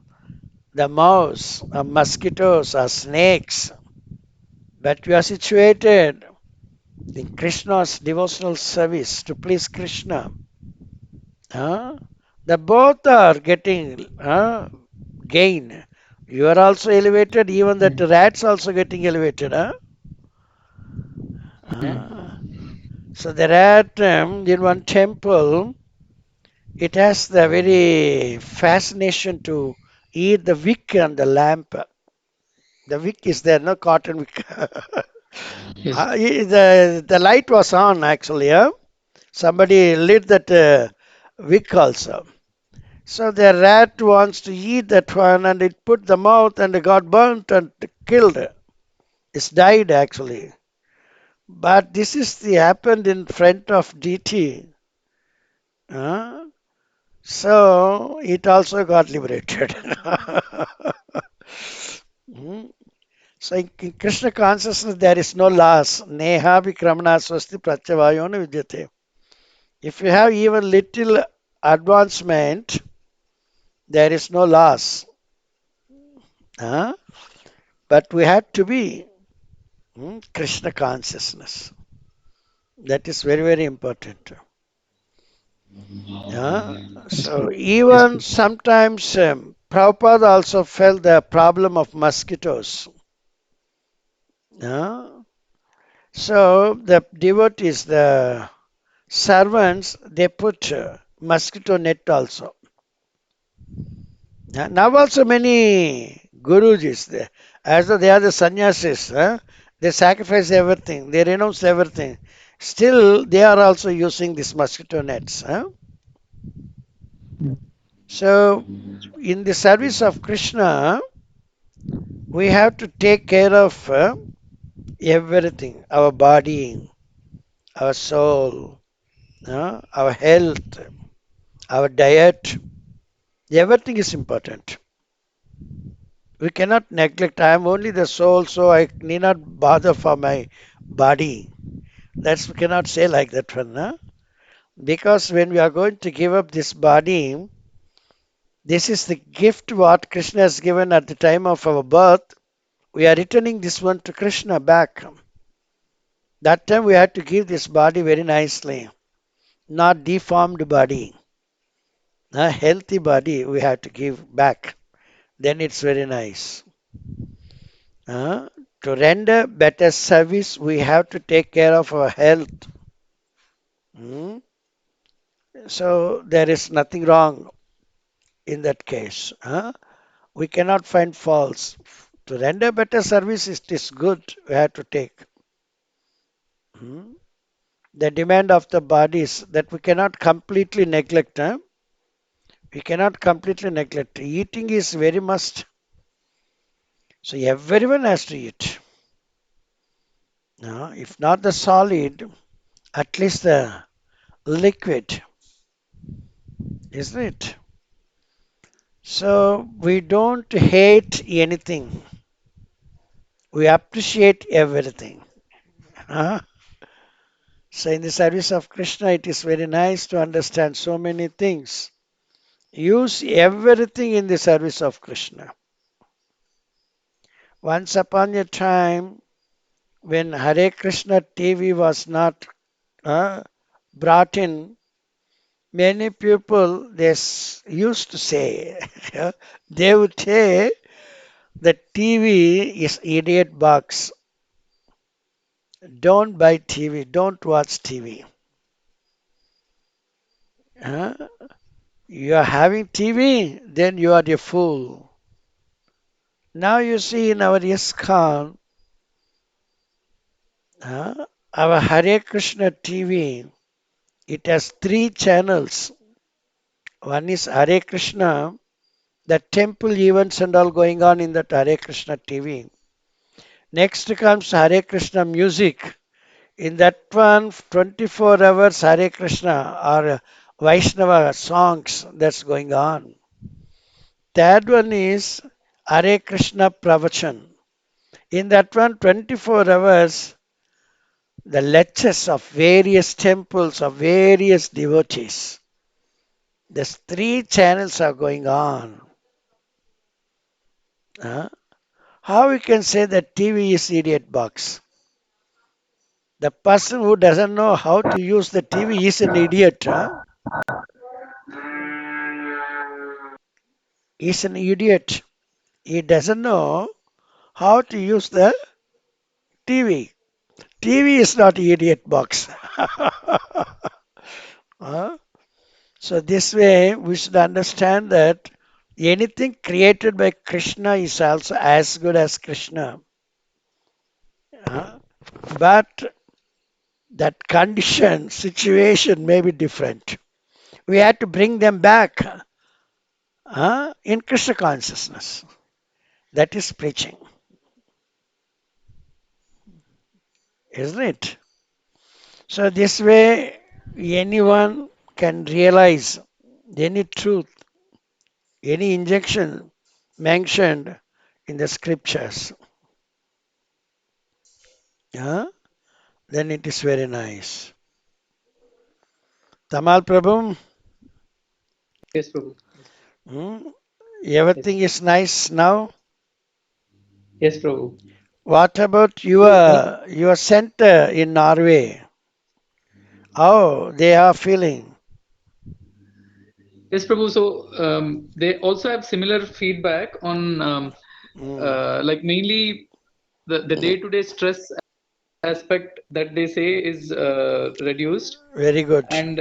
the mouse or mosquitoes or snakes, but you are situated in Krishna's devotional service to please Krishna, the both are getting gain. You are also elevated, even that rats also getting elevated. So the rat in one temple, it has the very fascination to eat the wick and the lamp. The wick is there, no cotton wick. Yes. The light was on actually. Somebody lit that wick also. So the rat wants to eat that one and it put the mouth and it got burnt and killed. It's died actually. But this is happened in front of deity. So it also got liberated. So in Krishna consciousness there is no loss. Neha vikramana swasti pratyavayona vidyate. If you have even little advancement, there is no loss. But we have to be Krishna consciousness. That is very, very important. So even sometimes Prabhupada also felt the problem of mosquitoes. So the devotees, the servants, they put mosquito net also. Now also many gurujis, as though they are the sannyasis, they sacrifice everything, they renounce everything. Still, they are also using these mosquito nets. So, in the service of Krishna, we have to take care of everything, our body, our soul, our health, our diet. Everything is important. We cannot neglect. I am only the soul, so I need not bother for my body. We cannot say like that one. Because when we are going to give up this body, this is the gift what Krishna has given at the time of our birth. We are returning this one to Krishna back. That time we had to give this body very nicely, not deformed body. A healthy body we have to give back. Then it's very nice. To render better service, we have to take care of our health. So there is nothing wrong in that case. We cannot find faults. To render better service, it is good. We have to take. The demand of the body is that we cannot completely neglect. We cannot completely neglect. Eating is very must. So everyone has to eat. If not the solid, at least the liquid. Isn't it? So we don't hate anything. We appreciate everything. So in the service of Krishna, it is very nice to understand so many things. Use everything in the service of Krishna. Once upon a time, when Hare Krishna TV was not brought in, many people used to say, they would say, The TV is idiot box. Don't buy TV. Don't watch TV. Huh? You are having TV, then you are a fool. Now you see in our ISKCON, our Hare Krishna TV, it has 3 channels. One is Hare Krishna, the temple events and all going on in that Hare Krishna TV. Next comes Hare Krishna music. In that one, 24 hours Hare Krishna or Vaishnava songs that's going on. Third one is Hare Krishna Pravachan. In that one, 24 hours, the lectures of various temples of various devotees. There's 3 channels are going on. How we can say that TV is idiot box? The person who doesn't know how to use the TV is an idiot. He's an idiot. He doesn't know how to use the TV. TV is not idiot box. So this way we should understand that anything created by Krishna is also as good as Krishna. But that condition, situation may be different. We have to bring them back in Krishna consciousness. That is preaching. Isn't it? So this way anyone can realize any truth, any injection mentioned in the scriptures. Then it is very nice. Tamal Prabhu? Yes, Prabhu. Everything is nice now? Yes, Prabhu. What about your center in Norway? How they are feeling? Yes, Prabhu. So they also have similar feedback on like mainly the day-to-day stress aspect that they say is reduced. Very good. And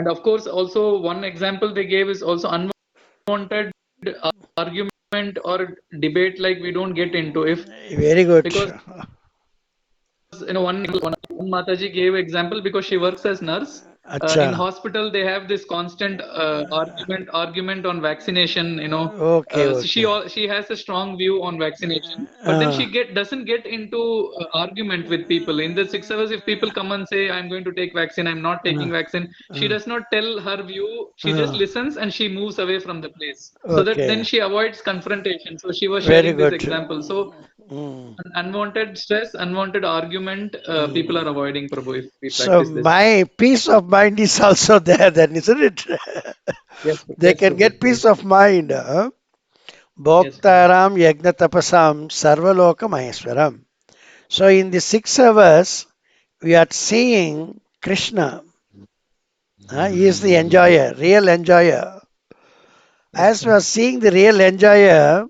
of course also one example they gave is also unwanted argument or debate like we don't get into if very good because one Mataji gave example because she works as nurse. In hospital they have this constant argument on vaccination, Okay. So she has a strong view on vaccination, but then she doesn't get into argument with people. In the 6 hours, if people come and say I'm going to take vaccine, I'm not taking vaccine, she does not tell her view. She just listens and she moves away from the place, so that then she avoids confrontation. So she was sharing this example. So unwanted stress, unwanted argument, people are avoiding, Prabhu, if we practice this. My peace of mind is also there then, isn't it? Yes, they can get peace of mind. Bhoktaram yajna tapasam sarvaloka maheswaram. So in the 6 hours, we are seeing Krishna. He is the enjoyer, real enjoyer. As we are seeing the real enjoyer,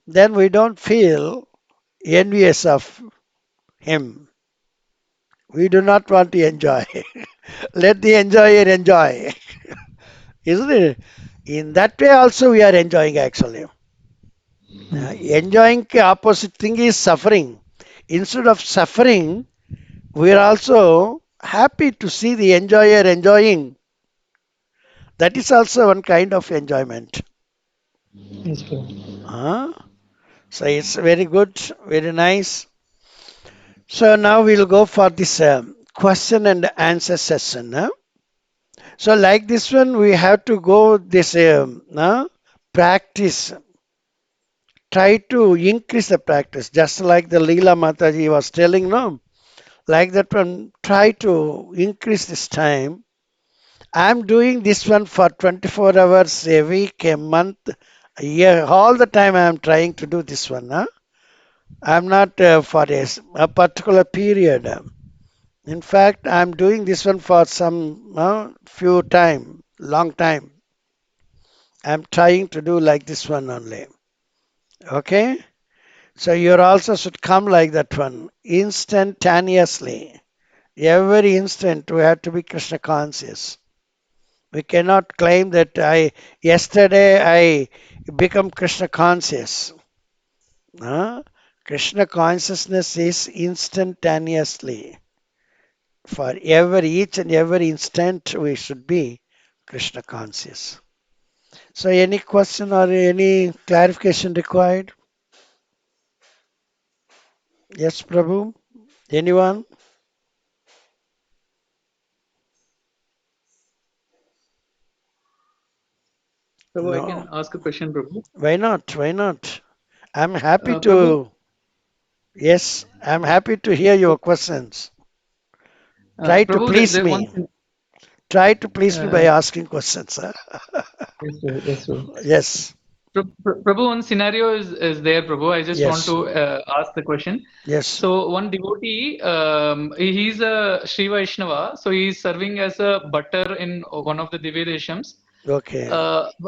then we don't feel envious of him. We do not want to enjoy. Let the enjoyer enjoy. Isn't it? In that way also we are enjoying actually. Enjoying opposite thing is suffering. Instead of suffering, we are also happy to see the enjoyer enjoying. That is also one kind of enjoyment. Yes, so it's very good, very nice. So now we'll go for this question and answer session. So like this one, we have to go this practice. Try to increase the practice, just like the Leela Mataji was telling, no? Like that one, try to increase this time. I'm doing this one for 24 hours a week, a month, a year. All the time I'm trying to do this one. I'm not for a particular period. In fact, I'm doing this one for some few time, long time. I'm trying to do like this one only. Okay? So you also should come like that one, instantaneously. Every instant we have to be Krishna conscious. We cannot claim that yesterday I become Krishna conscious. Krishna consciousness is instantaneously. For each and every instant we should be Krishna conscious. So any question or any clarification required? Yes, Prabhu? Anyone? Prabhu, I can No. ask a question, Prabhu. Why not? Why not? I'm happy Prabhu, to, yes, I'm happy to hear your questions. Try to Prabhu, please there one me. Try to please me by uh, asking questions. Huh? yes, sir, yes, sir. Yes, Prabhu, one scenario is there, Prabhu. I just want yes, to ask the question. yes. So one devotee, he's a Sri Vaishnava, so he's serving as a butter in one of the Divya Deshams. Okay.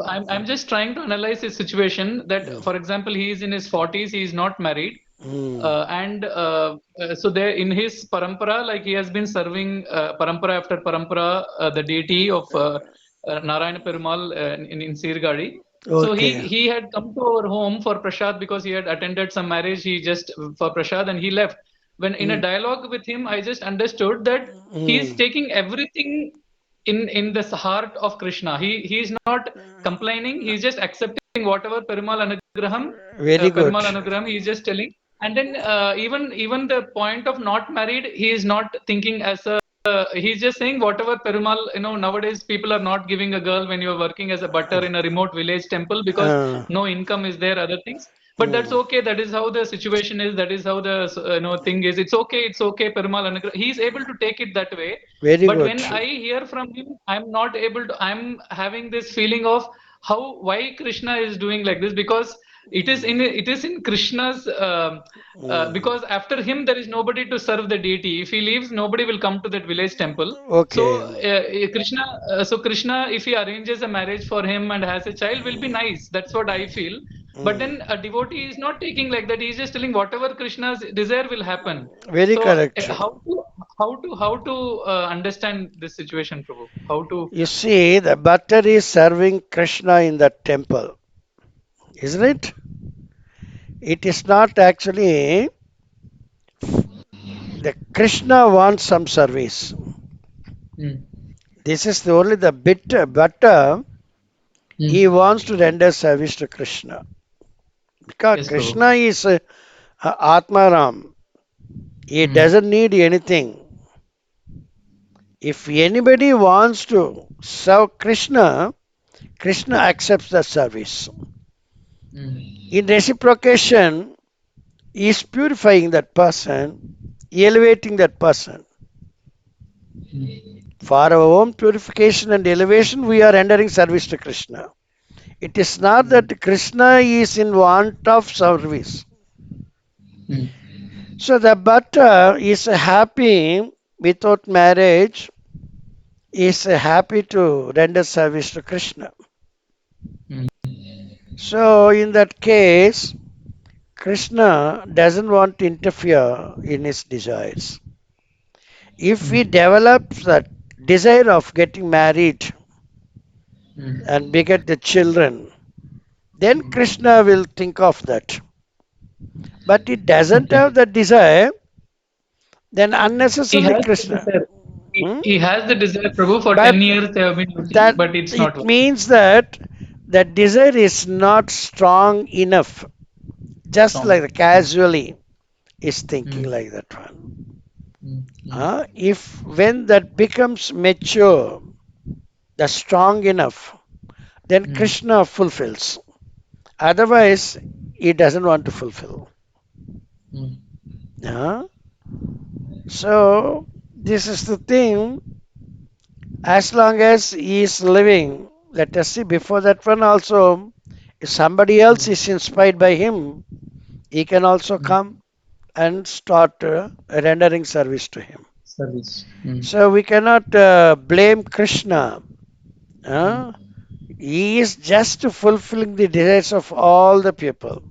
I'm just trying to analyze his situation that, for example, he is in his 40s, he is not married. So there in his parampara, like he has been serving parampara after parampara, the deity of Narayana Perumal in Sirgadi. So Okay. he had come to our home for prasad because he had attended some marriage. He just for prasad and he left. When in a dialogue with him, I just understood that he is taking everything in the heart of Krishna. He is not complaining. He is just accepting whatever Perumal Anugraham. Very good. Perumal Anugraham. He is just telling. And then even the point of not married, he is not thinking as a. He's just saying whatever Perumal, nowadays people are not giving a girl when you're working as a butter in a remote village temple because no income is there, other things. But that's okay. That is how the situation is. That is how the thing is. It's okay. Perumal Anugrah. He's able to take it that way. Very But good. when I hear from him, I'm not able to. I'm having this feeling of why Krishna is doing like this because it is in Krishna's because after him there is nobody to serve the deity. If he leaves, nobody will come to that village temple. Okay. So Krishna, if he arranges a marriage for him and has a child, will be nice. That's what I feel. But then a devotee is not taking like that. He's just telling whatever Krishna's desire will happen. Very So correct. how to understand this situation, Prabhu? How to? You see, the butter is serving Krishna in that temple, isn't it? It is not actually the Krishna wants some service. This is only the butter. He wants to render service to Krishna. Because Yes, Krishna is Atmaram. He doesn't need anything. If anybody wants to serve Krishna, Krishna accepts the service. In reciprocation, he is purifying that person, elevating that person. For our own purification and elevation, we are rendering service to Krishna. It is not that Krishna is in want of service. So the butter is happy without marriage, is happy to render service to Krishna. So in that case, Krishna doesn't want to interfere in his desires. If he develops that desire of getting married and beget the children, then Krishna will think of that. But he doesn't have that desire, then unnecessarily Krishna. He has the desire, Prabhu, for 10 years they have been looking, but it's not. It means that that desire is not strong enough. Just like casually is thinking like that one. If when that becomes mature, that's strong enough, then Krishna fulfills. Otherwise, he doesn't want to fulfill. So this is the thing. As long as he is living, let us see, before that one also, if somebody else is inspired by him, he can also come and start rendering service to him. So we cannot blame Krishna. He is just fulfilling the desires of all the people.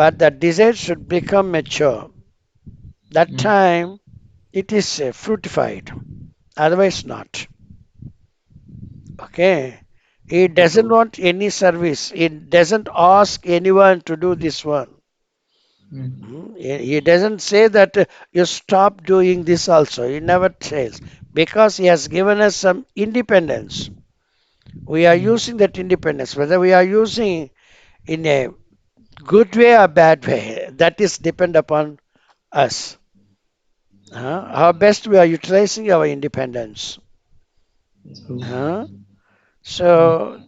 but the desire should become mature. That time it is fructified, otherwise not. Okay. He doesn't want any service. He doesn't ask anyone to do this one. He doesn't say that you stop doing this also. He never says. Because he has given us some independence. We are using that independence. Whether we are using in a good way or bad way, that is depend upon us. How best we are utilizing our independence. So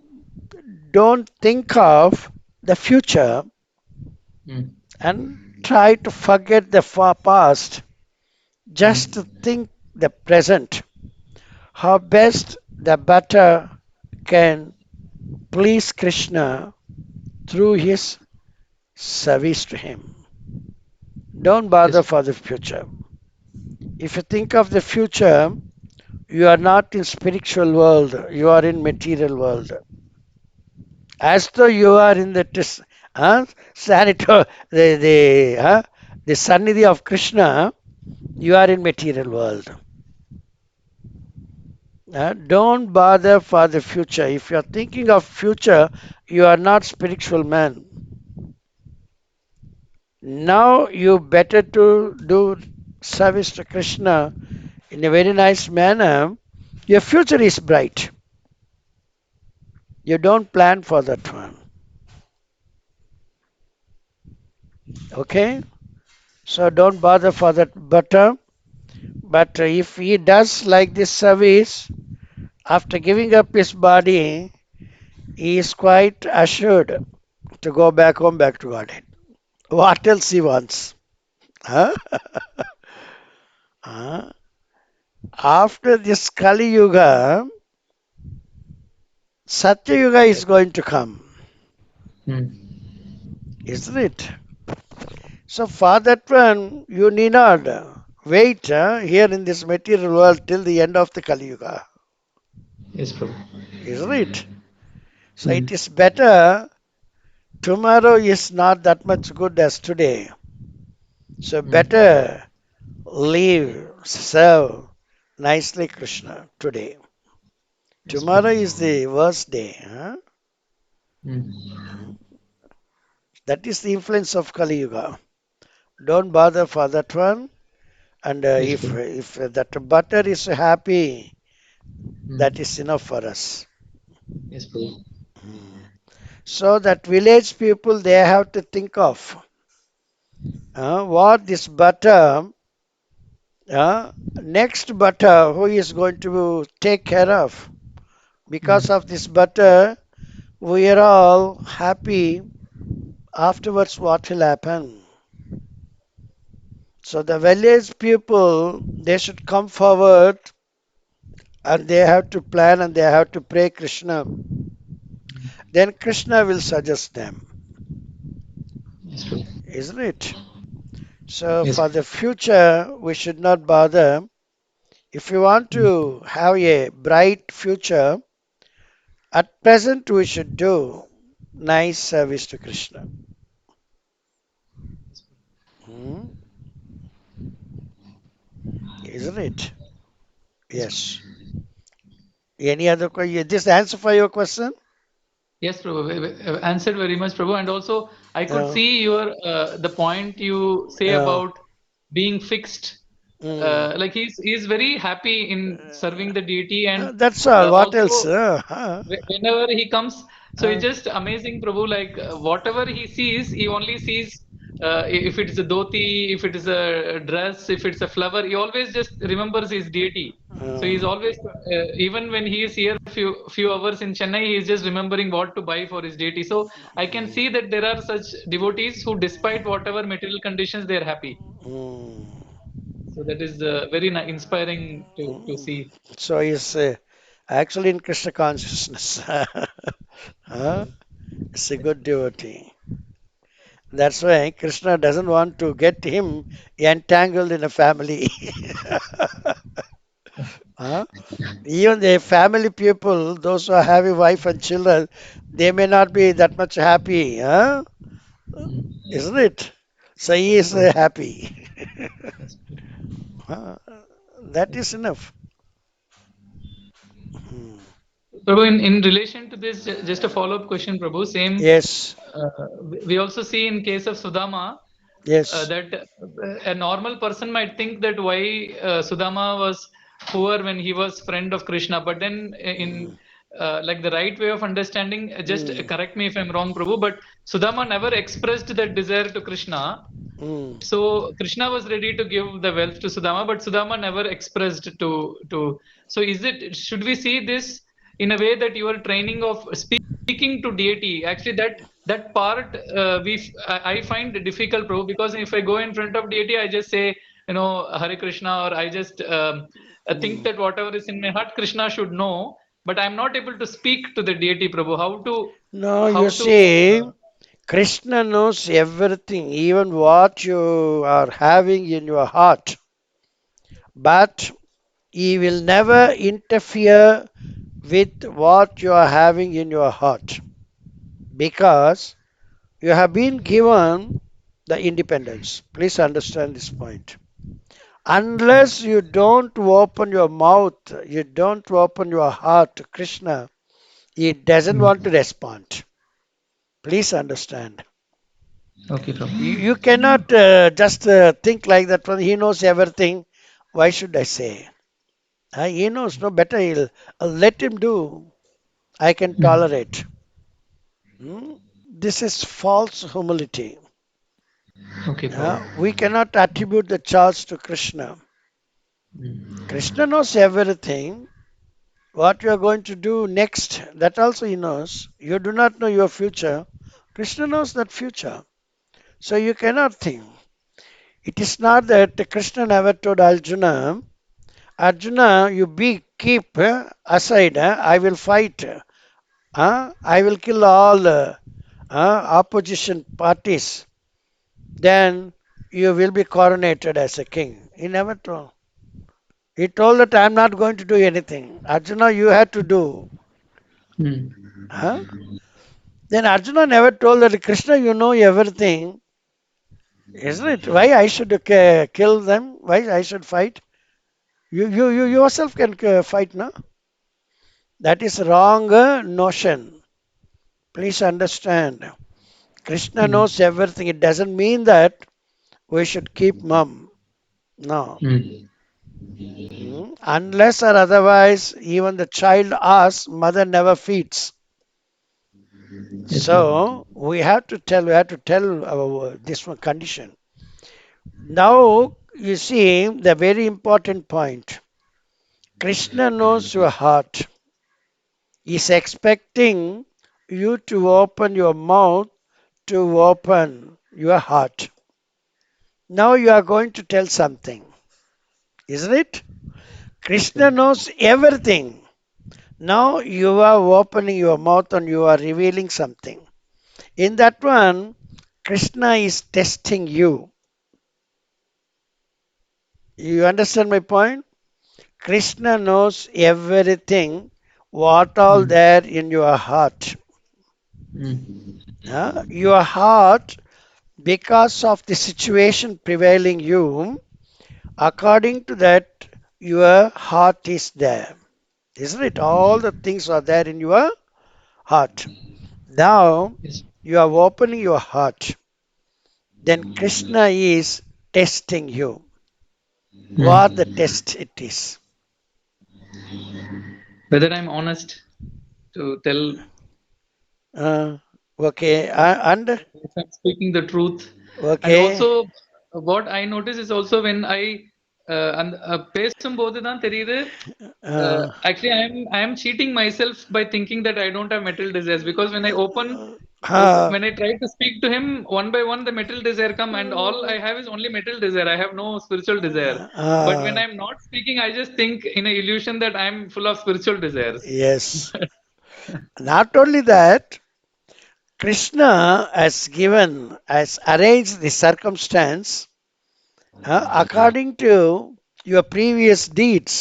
don't think of the future and try to forget the far past. Just think the present. How best the better can please Krishna through his service to him. Don't bother for the future. If you think of the future, you are not in spiritual world, you are in material world. As though you are in the sanito, the Sannidhi of Krishna, you are in material world. Don't bother for the future. If you are thinking of future, you are not spiritual man. Now you better to do service to Krishna in a very nice manner. Your future is bright. You don't plan for that one. Okay? So don't bother for that butter. But if he does like this service, after giving up his body, he is quite assured to go back home, back to Godhead. What else he wants? Huh? After this Kali Yuga, Satya Yuga is going to come. Isn't it? So for that one, you need not wait here in this material world till the end of the Kali Yuga. Yes, Prabhu. Isn't it? So it is better. Tomorrow is not that much good as today. So better live, serve nicely Krishna today. Tomorrow is the worst day. That is the influence of Kali Yuga. Don't bother for that one. And if that butter is happy, that is enough for us. Yes, Prabhu. So that village people, they have to think of what this butter, next butter, who is going to take care of. Because of this butter, we are all happy. Afterwards, what will happen? So the village people, they should come forward and they have to plan and they have to pray Krishna. Then Krishna will suggest them. Isn't it? So for the future, we should not bother. If you want to have a bright future, at present we should do nice service to Krishna. Isn't it? Yes. Any other question? This answer for your question? Yes, Prabhu. Answered very much, Prabhu. And also, I could see your the point you say about being fixed. Like he's very happy in serving the deity, and that's all. What also, else? Whenever he comes, so it's just amazing, Prabhu. Like whatever he sees, he only sees. If it's a dhoti, if it is a dress, if it's a flower, he always just remembers his deity. So he's always, even when he is here few hours in Chennai, he is just remembering what to buy for his deity. So I can see that there are such devotees who, despite whatever material conditions, they are happy. So that is very inspiring to see. So he's actually in Krishna consciousness. It's a good devotee. That's why Krishna doesn't want to get him entangled in a family. Even the family people, those who are having wife and children, they may not be that much happy. isn't it? So he is happy. Uh, that is enough. Hmm. Prabhu, in relation to this, just a follow-up question, Prabhu. Same, Yes, we also see in case of Sudama yes. that a normal person might think that why Sudama was poor when he was friend of Krishna, but then in like the right way of understanding, just Mm, correct me if I'm wrong, Prabhu, but Sudama never expressed that desire to Krishna. mm. So Krishna was ready to give the wealth to Sudama, but Sudama never expressed to. So is it? Should we see this in a way that you are training of speaking to deity? Actually, that part I find difficult, Prabhu, because if I go in front of deity, I just say Hare Krishna, or I just think that whatever is in my heart, Krishna should know. But I'm not able to speak to the deity, Prabhu. No, How you to see, Krishna knows everything, even what you are having in your heart. But he will never interfere with what you are having in your heart because you have been given the independence. Please understand this point. Unless you don't open your mouth, you don't open your heart to Krishna, he doesn't want to respond. Please understand. Okay, Prabhu. You cannot just think like that. He knows everything. Why should I say? He knows no better. He'll let him do. I can tolerate. Hmm? This is false humility. Okay, Prabhu. We cannot attribute the charge to Krishna. Krishna knows everything. What you are going to do next, that also he knows. You do not know your future. Krishna knows that future. So you cannot think. It is not that Krishna never told Arjuna, Arjuna, you keep aside, I will fight. I will kill all opposition parties. Then you will be coronated as a king. He never told. He told that I am not going to do anything. Arjuna, you had to do. Hmm. Huh? Then Arjuna never told that Krishna, you know everything. Isn't it? Why I should kill them? Why I should fight? You yourself can fight, no? That is wrong notion. Please understand. Krishna Hmm. knows everything. It doesn't mean that we should keep mum. No. Hmm. Unless or otherwise, even the child asks, mother never feeds. Yes, Prabhu. So we have to tell our this one condition. Now you see the very important point. Krishna knows your heart. He's expecting you to open your mouth to open your heart. Now you are going to tell something, isn't it? Krishna knows everything. Now you are opening your mouth and you are revealing something. In that one, Krishna is testing you. You understand my point? Krishna knows everything, what all there in your heart. Your heart, because of the situation prevailing you, according to that, your heart is there. Isn't it? All the things are there in your heart. Now, Yes. you are opening your heart. Then Krishna is testing you. What the test it is. Whether I'm honest to tell Okay, and if I'm speaking the truth. And okay. also, what I notice is also when I பேசும்போது தான் தெரியுது actually I am cheating myself by thinking that I don't have material desires, because when I open when I try to speak to him one by one, the material desire come, and all I have is only material desire. I have no spiritual desire. But when I'm not speaking, I just think in an illusion that I'm full of spiritual desires. Yes. Not only that, Krishna has arranged the circumstance according to your previous deeds.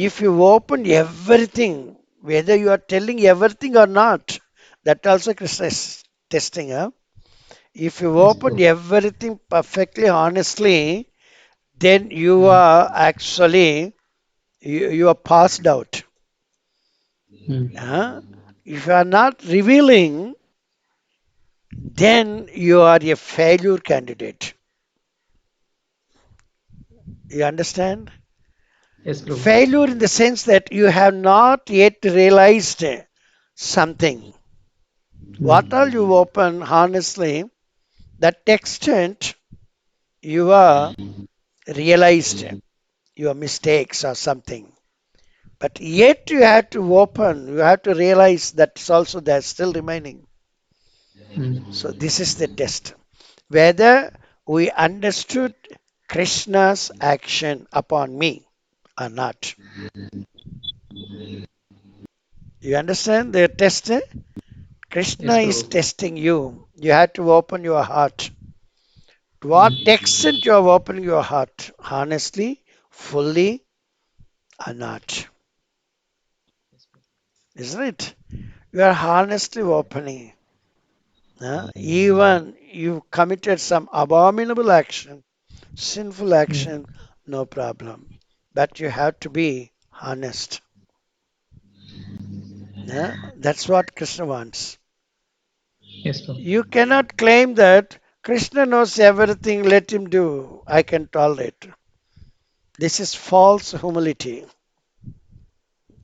If you open everything, whether you are telling everything or not, that also Krishna is testing. If you open everything perfectly honestly, then you are actually you are passed out. If you are not revealing, then you are a failure candidate. You understand? Yes, Prabhu. Failure in the sense that you have not yet realized something. What all you open honestly, that extent you are realized your mistakes or something. But yet you have to open, you have to realize that's also there still remaining. So this is the test. Whether we understood Krishna's action upon me or not. You understand the test? Krishna Yes, is Prabhu. testing you. You have to open your heart. To what extent you are opening your heart? Honestly, fully, or not? Isn't it? You are honestly opening. Even you committed some abominable action, sinful action, no problem. But you have to be honest. That's what Krishna wants. Yes, Prabhu. You cannot claim that Krishna knows everything, let him do. I can tolerate. This is false humility.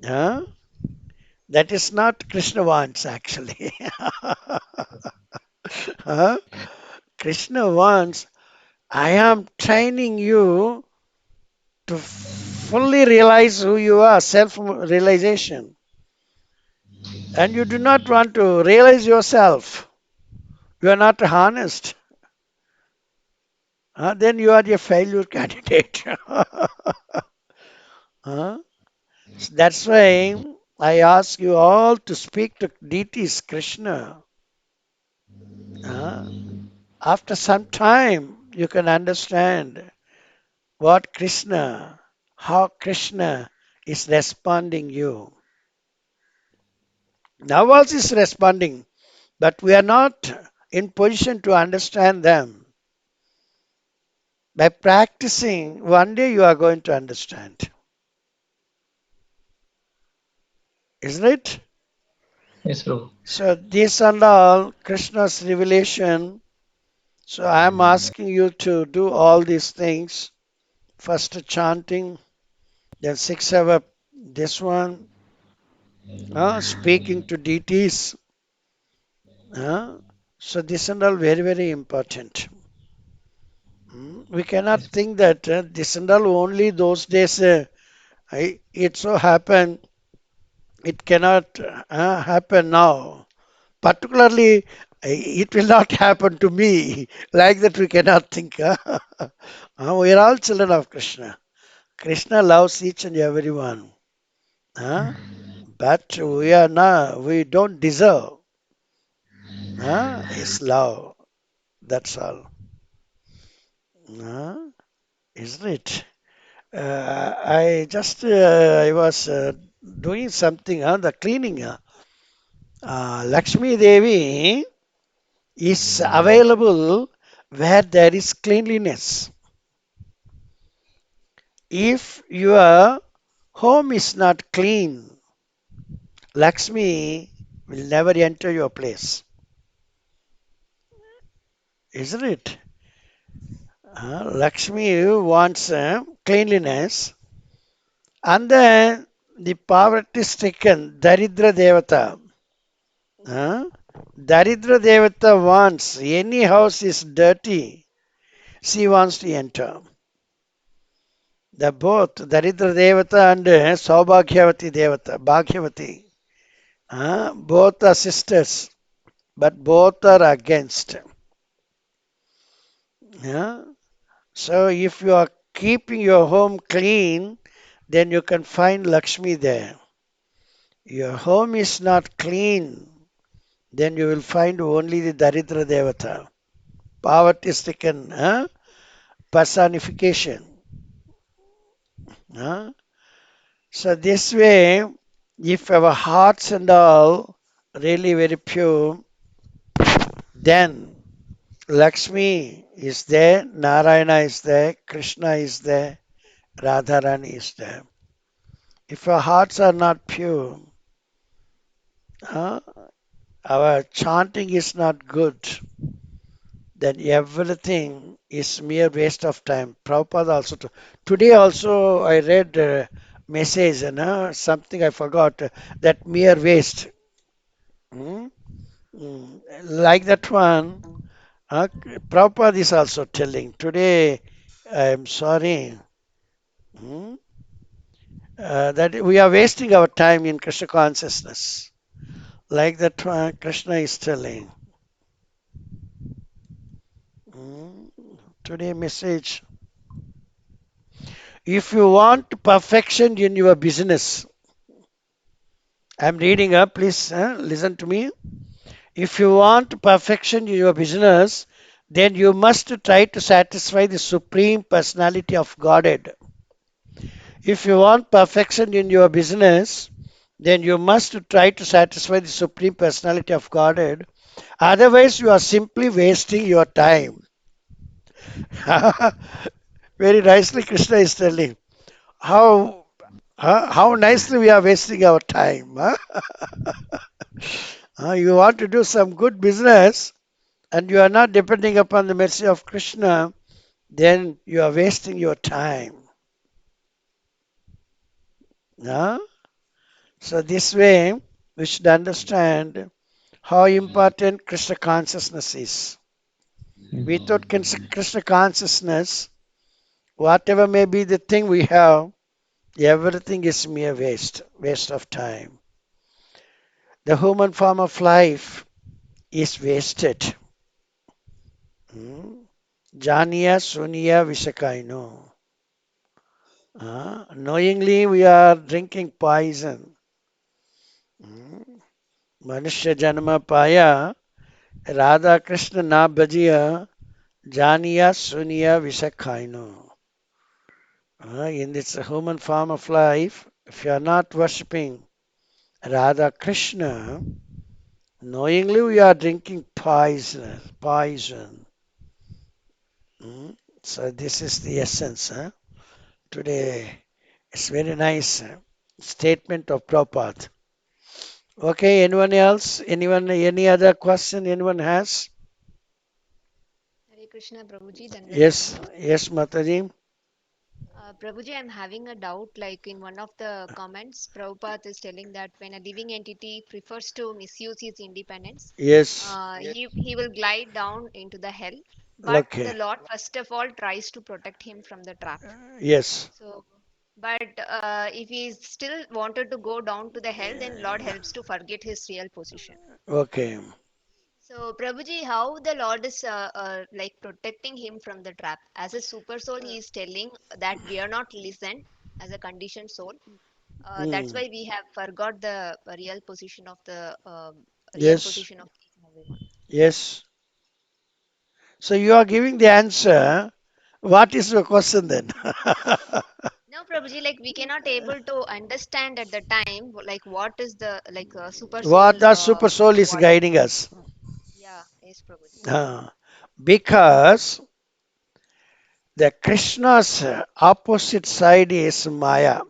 That is not Krishna wants actually. Huh? Krishna wants, I am training you to fully realize who you are, self realization. And you do not want to realize yourself. You are not honest. Then you are a failure candidate. Huh? That's why I ask you all to speak to deities Krishna. After some time, you can understand what Krishna, how Krishna is responding you. Now also is responding, but we are not in position to understand them. By practicing, one day you are going to understand. Isn't it? Yes, Prabhu. So this and all Krishna's revelation. So I am asking you to do all these things. First chanting, then 6 hour this one, speaking to deities. So this and all very, very important. We cannot think that this and all only those days it so happened, it cannot happen now. Particularly, it will not happen to me. Like that we cannot think. We are all children of Krishna. Krishna loves each and every one. But we are not, we don't deserve his love. That's all. Isn't it? I was doing something, the cleaning. Lakshmi Devi is available where there is cleanliness. If your home is not clean, Lakshmi will never enter your place. Isn't it? Lakshmi wants cleanliness, and then the poverty stricken Daridra Devata. Daridra Devata wants any house is dirty, she wants to enter. The both Daridra Devata and Saubhagyavati Devata, Bhagyavati, both are sisters, but both are against. So if you are keeping your home clean, then you can find Lakshmi there. Your home is not clean, then you will find only the Daridra Devata, poverty stricken personification. So this way, if our hearts and all really very pure, then Lakshmi is there, Narayana is there, Krishna is there, Radharani is there. If our hearts are not pure, our chanting is not good, then everything is mere waste of time. Prabhupada also, today also I read a message, something I forgot, that mere waste. Hmm? Like that one, Prabhupada is also telling, today I am sorry hmm, that we are wasting our time in Krishna consciousness. Like that one, Krishna is telling. Hmm, today message. If you want perfection in your business, I'm reading up, please listen to me. If you want perfection in your business, then you must try to satisfy the Supreme Personality of Godhead. If you want perfection in your business, then you must try to satisfy the Supreme Personality of Godhead. Otherwise, you are simply wasting your time. Very nicely, Krishna is telling how nicely we are wasting our time. You want to do some good business and you are not depending upon the mercy of Krishna, then you are wasting your time. Huh? So, this way, we should understand how important Krishna consciousness is. Without Krishna consciousness, whatever may be the thing we have, everything is mere waste of time. The human form of life is wasted. Janiya Suniya Vishakaino. Knowingly we are drinking poison. Manusya Janma Paya Radha Krishna Na Bhajiya Janiya Suniya Vishakaino. In this human form of life, if you are not worshipping Radha Krishna, knowingly we are drinking poison. So this is the essence. Today it's very nice statement of Prabhupada. Okay, anyone else? Any other question anyone has? Hare Krishna, Prabhuji. Yes, Mataji. Prabhuji, I'm having a doubt. Like in one of the comments, Prabhupada is telling that when a living entity prefers to misuse his independence, Yes. he will glide down into the hell. But Okay. the Lord, first of all, tries to protect him from the trap. Yes. So, but if he still wanted to go down to the hell, then Lord helps to forget his real position. Okay. So, Prabhuji, how the Lord is like protecting him from the trap? As a super soul, he is telling that we are not listened as a conditioned soul. That's why we have forgot the real position of the real Yes. position of each and everyone. Yes. So you are giving the answer. What is your question then? No, Prabhuji, like we cannot able to understand at the time, like what is the like super soul, What the super soul is what? guiding us? Yeah, yes, Prabhuji. Because the Krishna's opposite side is Maya.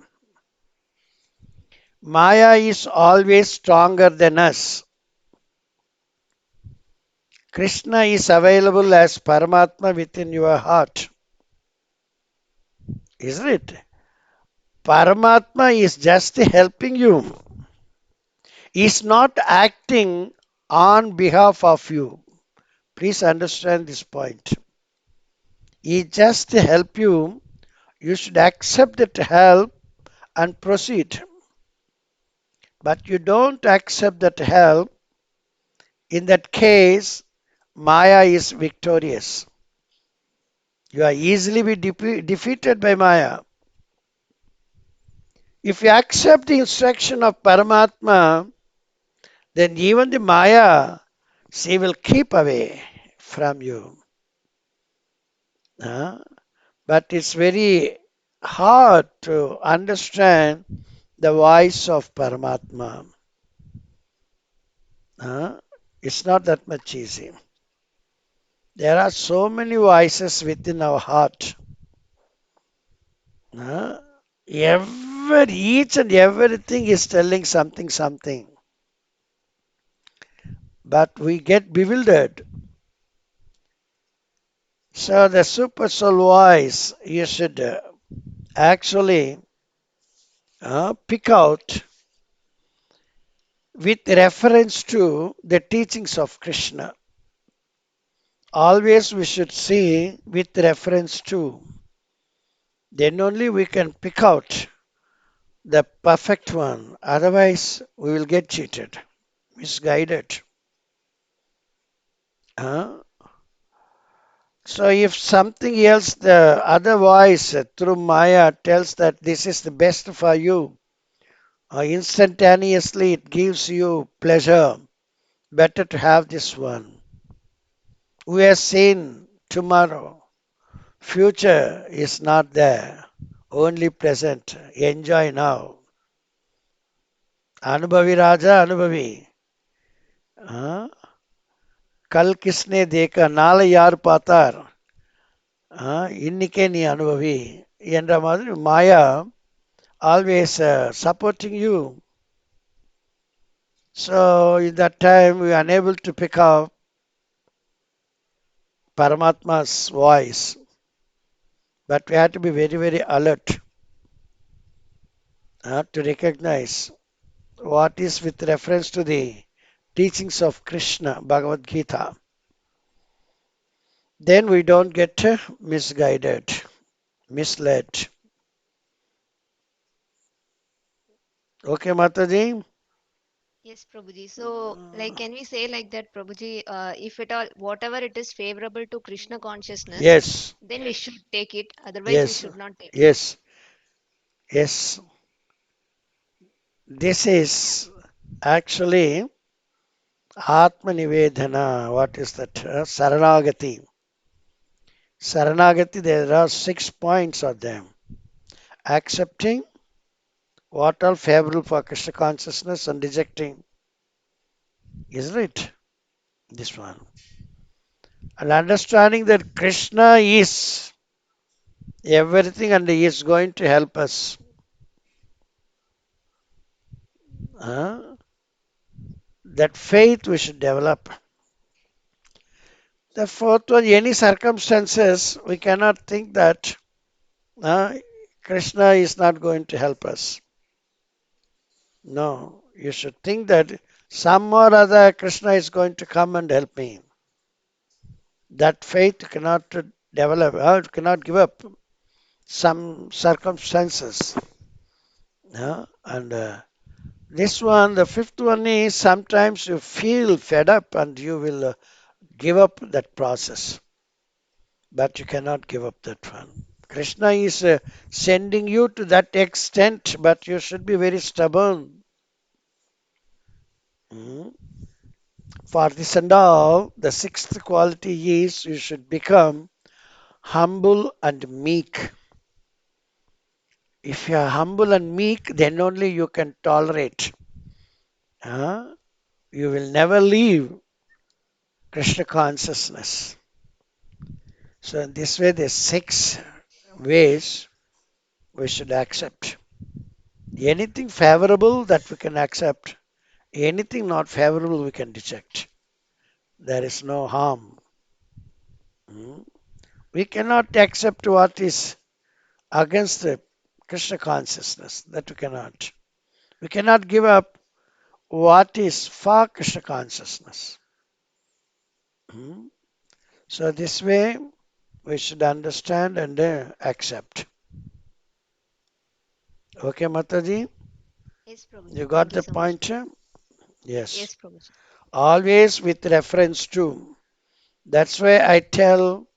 Maya is always stronger than us. Krishna is available as Paramatma within your heart. Isn't it? Paramatma is just helping you. He is not acting on behalf of you. Please understand this point. He just help you. You should accept that help and proceed. But you don't accept that help. In that case, Maya is victorious. You are easily be defeated by Maya. If you accept the instruction of Paramatma, then even the Maya, she will keep away from you. But it's very hard to understand the voice of Paramatma. It's not that much easy. There are so many voices within our heart. Each and everything is telling something. But we get bewildered. So the super soul voice, you should actually pick out with reference to the teachings of Krishna. Always we should see with reference to. Then only we can pick out the perfect one. Otherwise, we will get cheated, misguided. So if something else, the other voice through Maya tells that this is the best for you, instantaneously it gives you pleasure. Better to have this one. We have seen tomorrow. Future is not there. Only present. Enjoy now. Anubhavi Raja, Anubhavi. कल किसने देखा नाले यार पातार இன்னிக்கே நீ அனுபவி என்ற மாதிரி மாயா always supporting you. So in that time we are unable to pick up Paramatma's voice, but we have to be very, very alert to recognize what is with reference to the teachings of Krishna, Bhagavad Gita. Then we don't get misguided, misled. Okay, Mataji? Yes, Prabhuji. So, like, can we say like that, Prabhuji, if at all, whatever it is favorable to Krishna consciousness, Yes. then we should take it. Otherwise, we Yes. should not take it. Yes. Yes. This is actually Atma Nivedana. What is that? Saranagati. Saranagati, there are 6 points of them. Accepting what are favorable for Krishna consciousness and rejecting. Isn't it? This one. And understanding that Krishna is everything and he is going to help us. That faith we should develop. The fourth one, any circumstances, we cannot think that Krishna is not going to help us. No, you should think that some or other Krishna is going to come and help me. That faith cannot develop, cannot give up some circumstances. And this one, the fifth one is sometimes you feel fed up and you will give up that process. But you cannot give up that one. Krishna is sending you to that extent, but you should be very stubborn. For this and all, the sixth quality is you should become humble and meek. If you are humble and meek, then only you can tolerate. You will never leave Krishna consciousness. So in this way, there are 6 ways we should accept. Anything favorable that we can accept, anything not favorable we can reject. There is no harm. We cannot accept what is against the Krishna consciousness. That we cannot. We cannot give up what is for Krishna consciousness. So this way we should understand and accept. Okay, Mataji? Yes, Prabhuji. You got Thank the you so point? much. Yes. Yes, Prabhuji. Always with reference to. That's why I tell,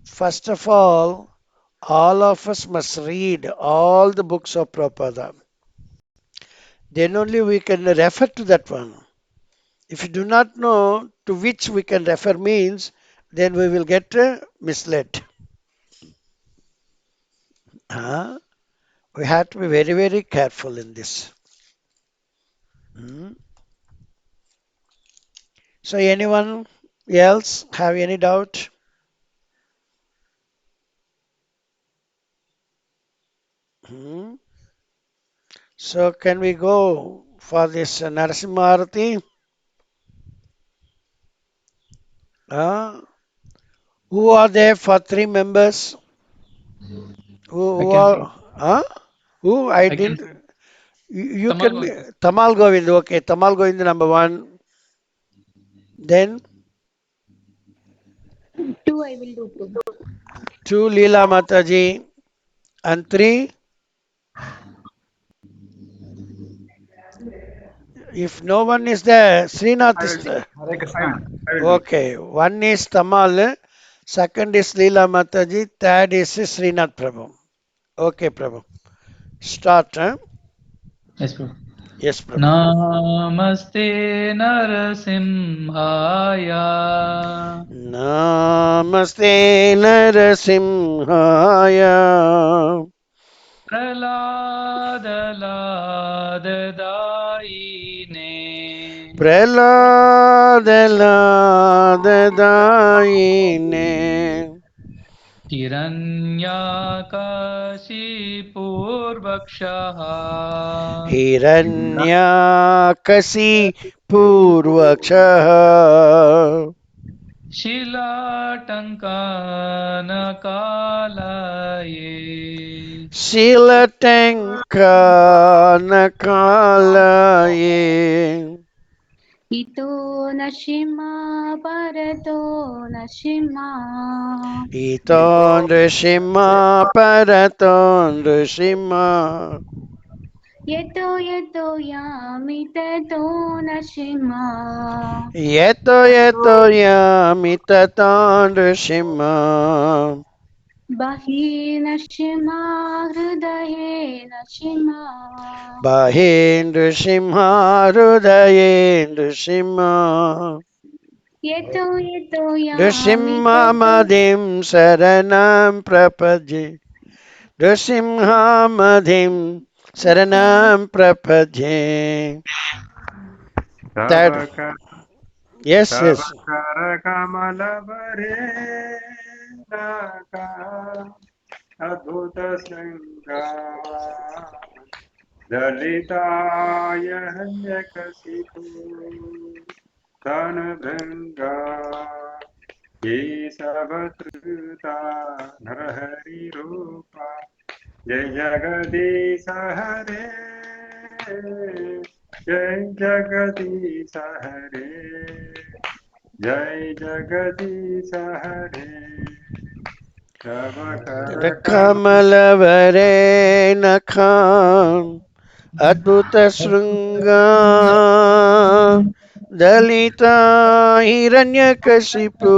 first of all of us must read all the books of Prabhupada. Then only we can refer to that one. If you do not know to which we can refer means, then we will get misled. We have to be very, very careful in this. So anyone else have any doubt? Hmm. So can we go for this Narasimha Arati? Who are there for 3 members? Who I can are? sing. Who? I I can didn't. sing. You Tamal can be Govind. Tamal Govind. Okay, Tamal Govind number 1. Then 2 I will do, Prabhu. 2 Leela Mataji. And 3, if no one is there, Srinath I is will do. there. Hare I Krishna. will. I will do. Okay, 1 is Tamal, 2nd is Leela Mataji, 3rd is Srinath Prabhu. Okay, Prabhu. Start, huh? Yes, Prabhu. Yes, Prabhu. Namaste Narasimhaya Namaste Narasimhaya Praladaladatayine Praladaladaine Hiranyakashipurvakshaha Hiranyakasi Purvakshaha Shilatankanakalaye Shilatankanakalaye Ito Nashima Parato Nashima. Itondrishima Paratondrishima Yeto Yeto Yami Tato Nashima. Yeto Yeto Yamitandrishima Bahi Nashima Hridaye Nashima. Bahindrishima Rudayendrishima Yeto Yeto Yami Nrsimha Tato. Madhim Saranam Prapaje Nrsimha Madhim Saranam Prapaje Third. Yes, yes. Tabakara kamala bare naka adbhuta sanga dalitaya hanyakasipu tanabhanga kesavatrita narahari rupa jai jagadisa hare jai jagadisa hare jai jagadisa hare Tavakara Kamalavare Nakham Adbhuta Srunga Dalita Hiranyakasipu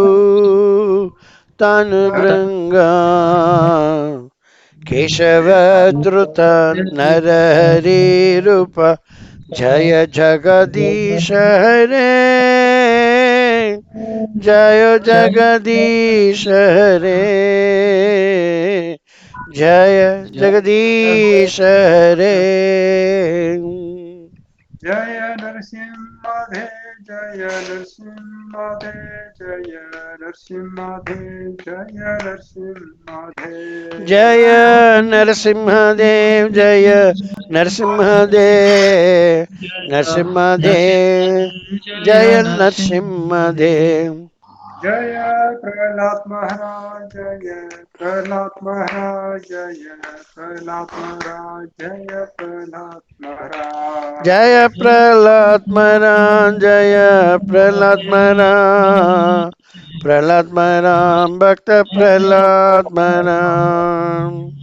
Tanubhranga Keshavadruta Narahari Rupa Jaya Jagadish Hare Jaya Jagadish Hare Jaya Jagadish Hare Jaya Narasimha Jaya Narasimha Jaya Narasimha Jaya Narasimha Jaya Narasimhadev Jaya Narasimhadev Narasimhadev Jaya Narasimhadev Jaya Prahlad Maharaj Jaya Prahlad Maharaj Jaya Prahlad Maharaj Jaya Prahlad Maharaj Jaya Prahlad Maharaj Jaya Prahlad Maharaj Prahlad Maharaj Bhakta Prahlad Maharaj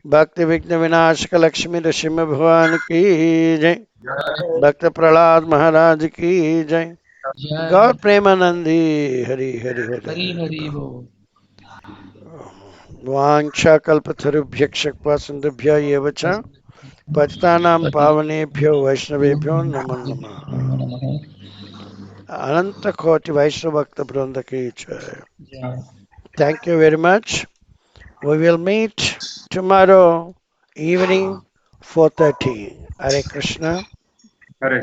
Bhakti Vigna Vinashaka Lakshmi Nrsimha Bhavan ki jai Bhakta Prahlad Maharaj ki jai Gaur Jai Premanandi Hari Hari Hari Hari Hari Hari Bo. Vancha kalpatarubhyaksha sindhubhya eva cha Patitanam pavanebhyo Vaishnavebhyo namo namaha Ananta Koti Vaishnava Bhakta Vrinda ki jai. Jai. Thank you very much. We will meet tomorrow evening 4:30. Hare Krishna. Hare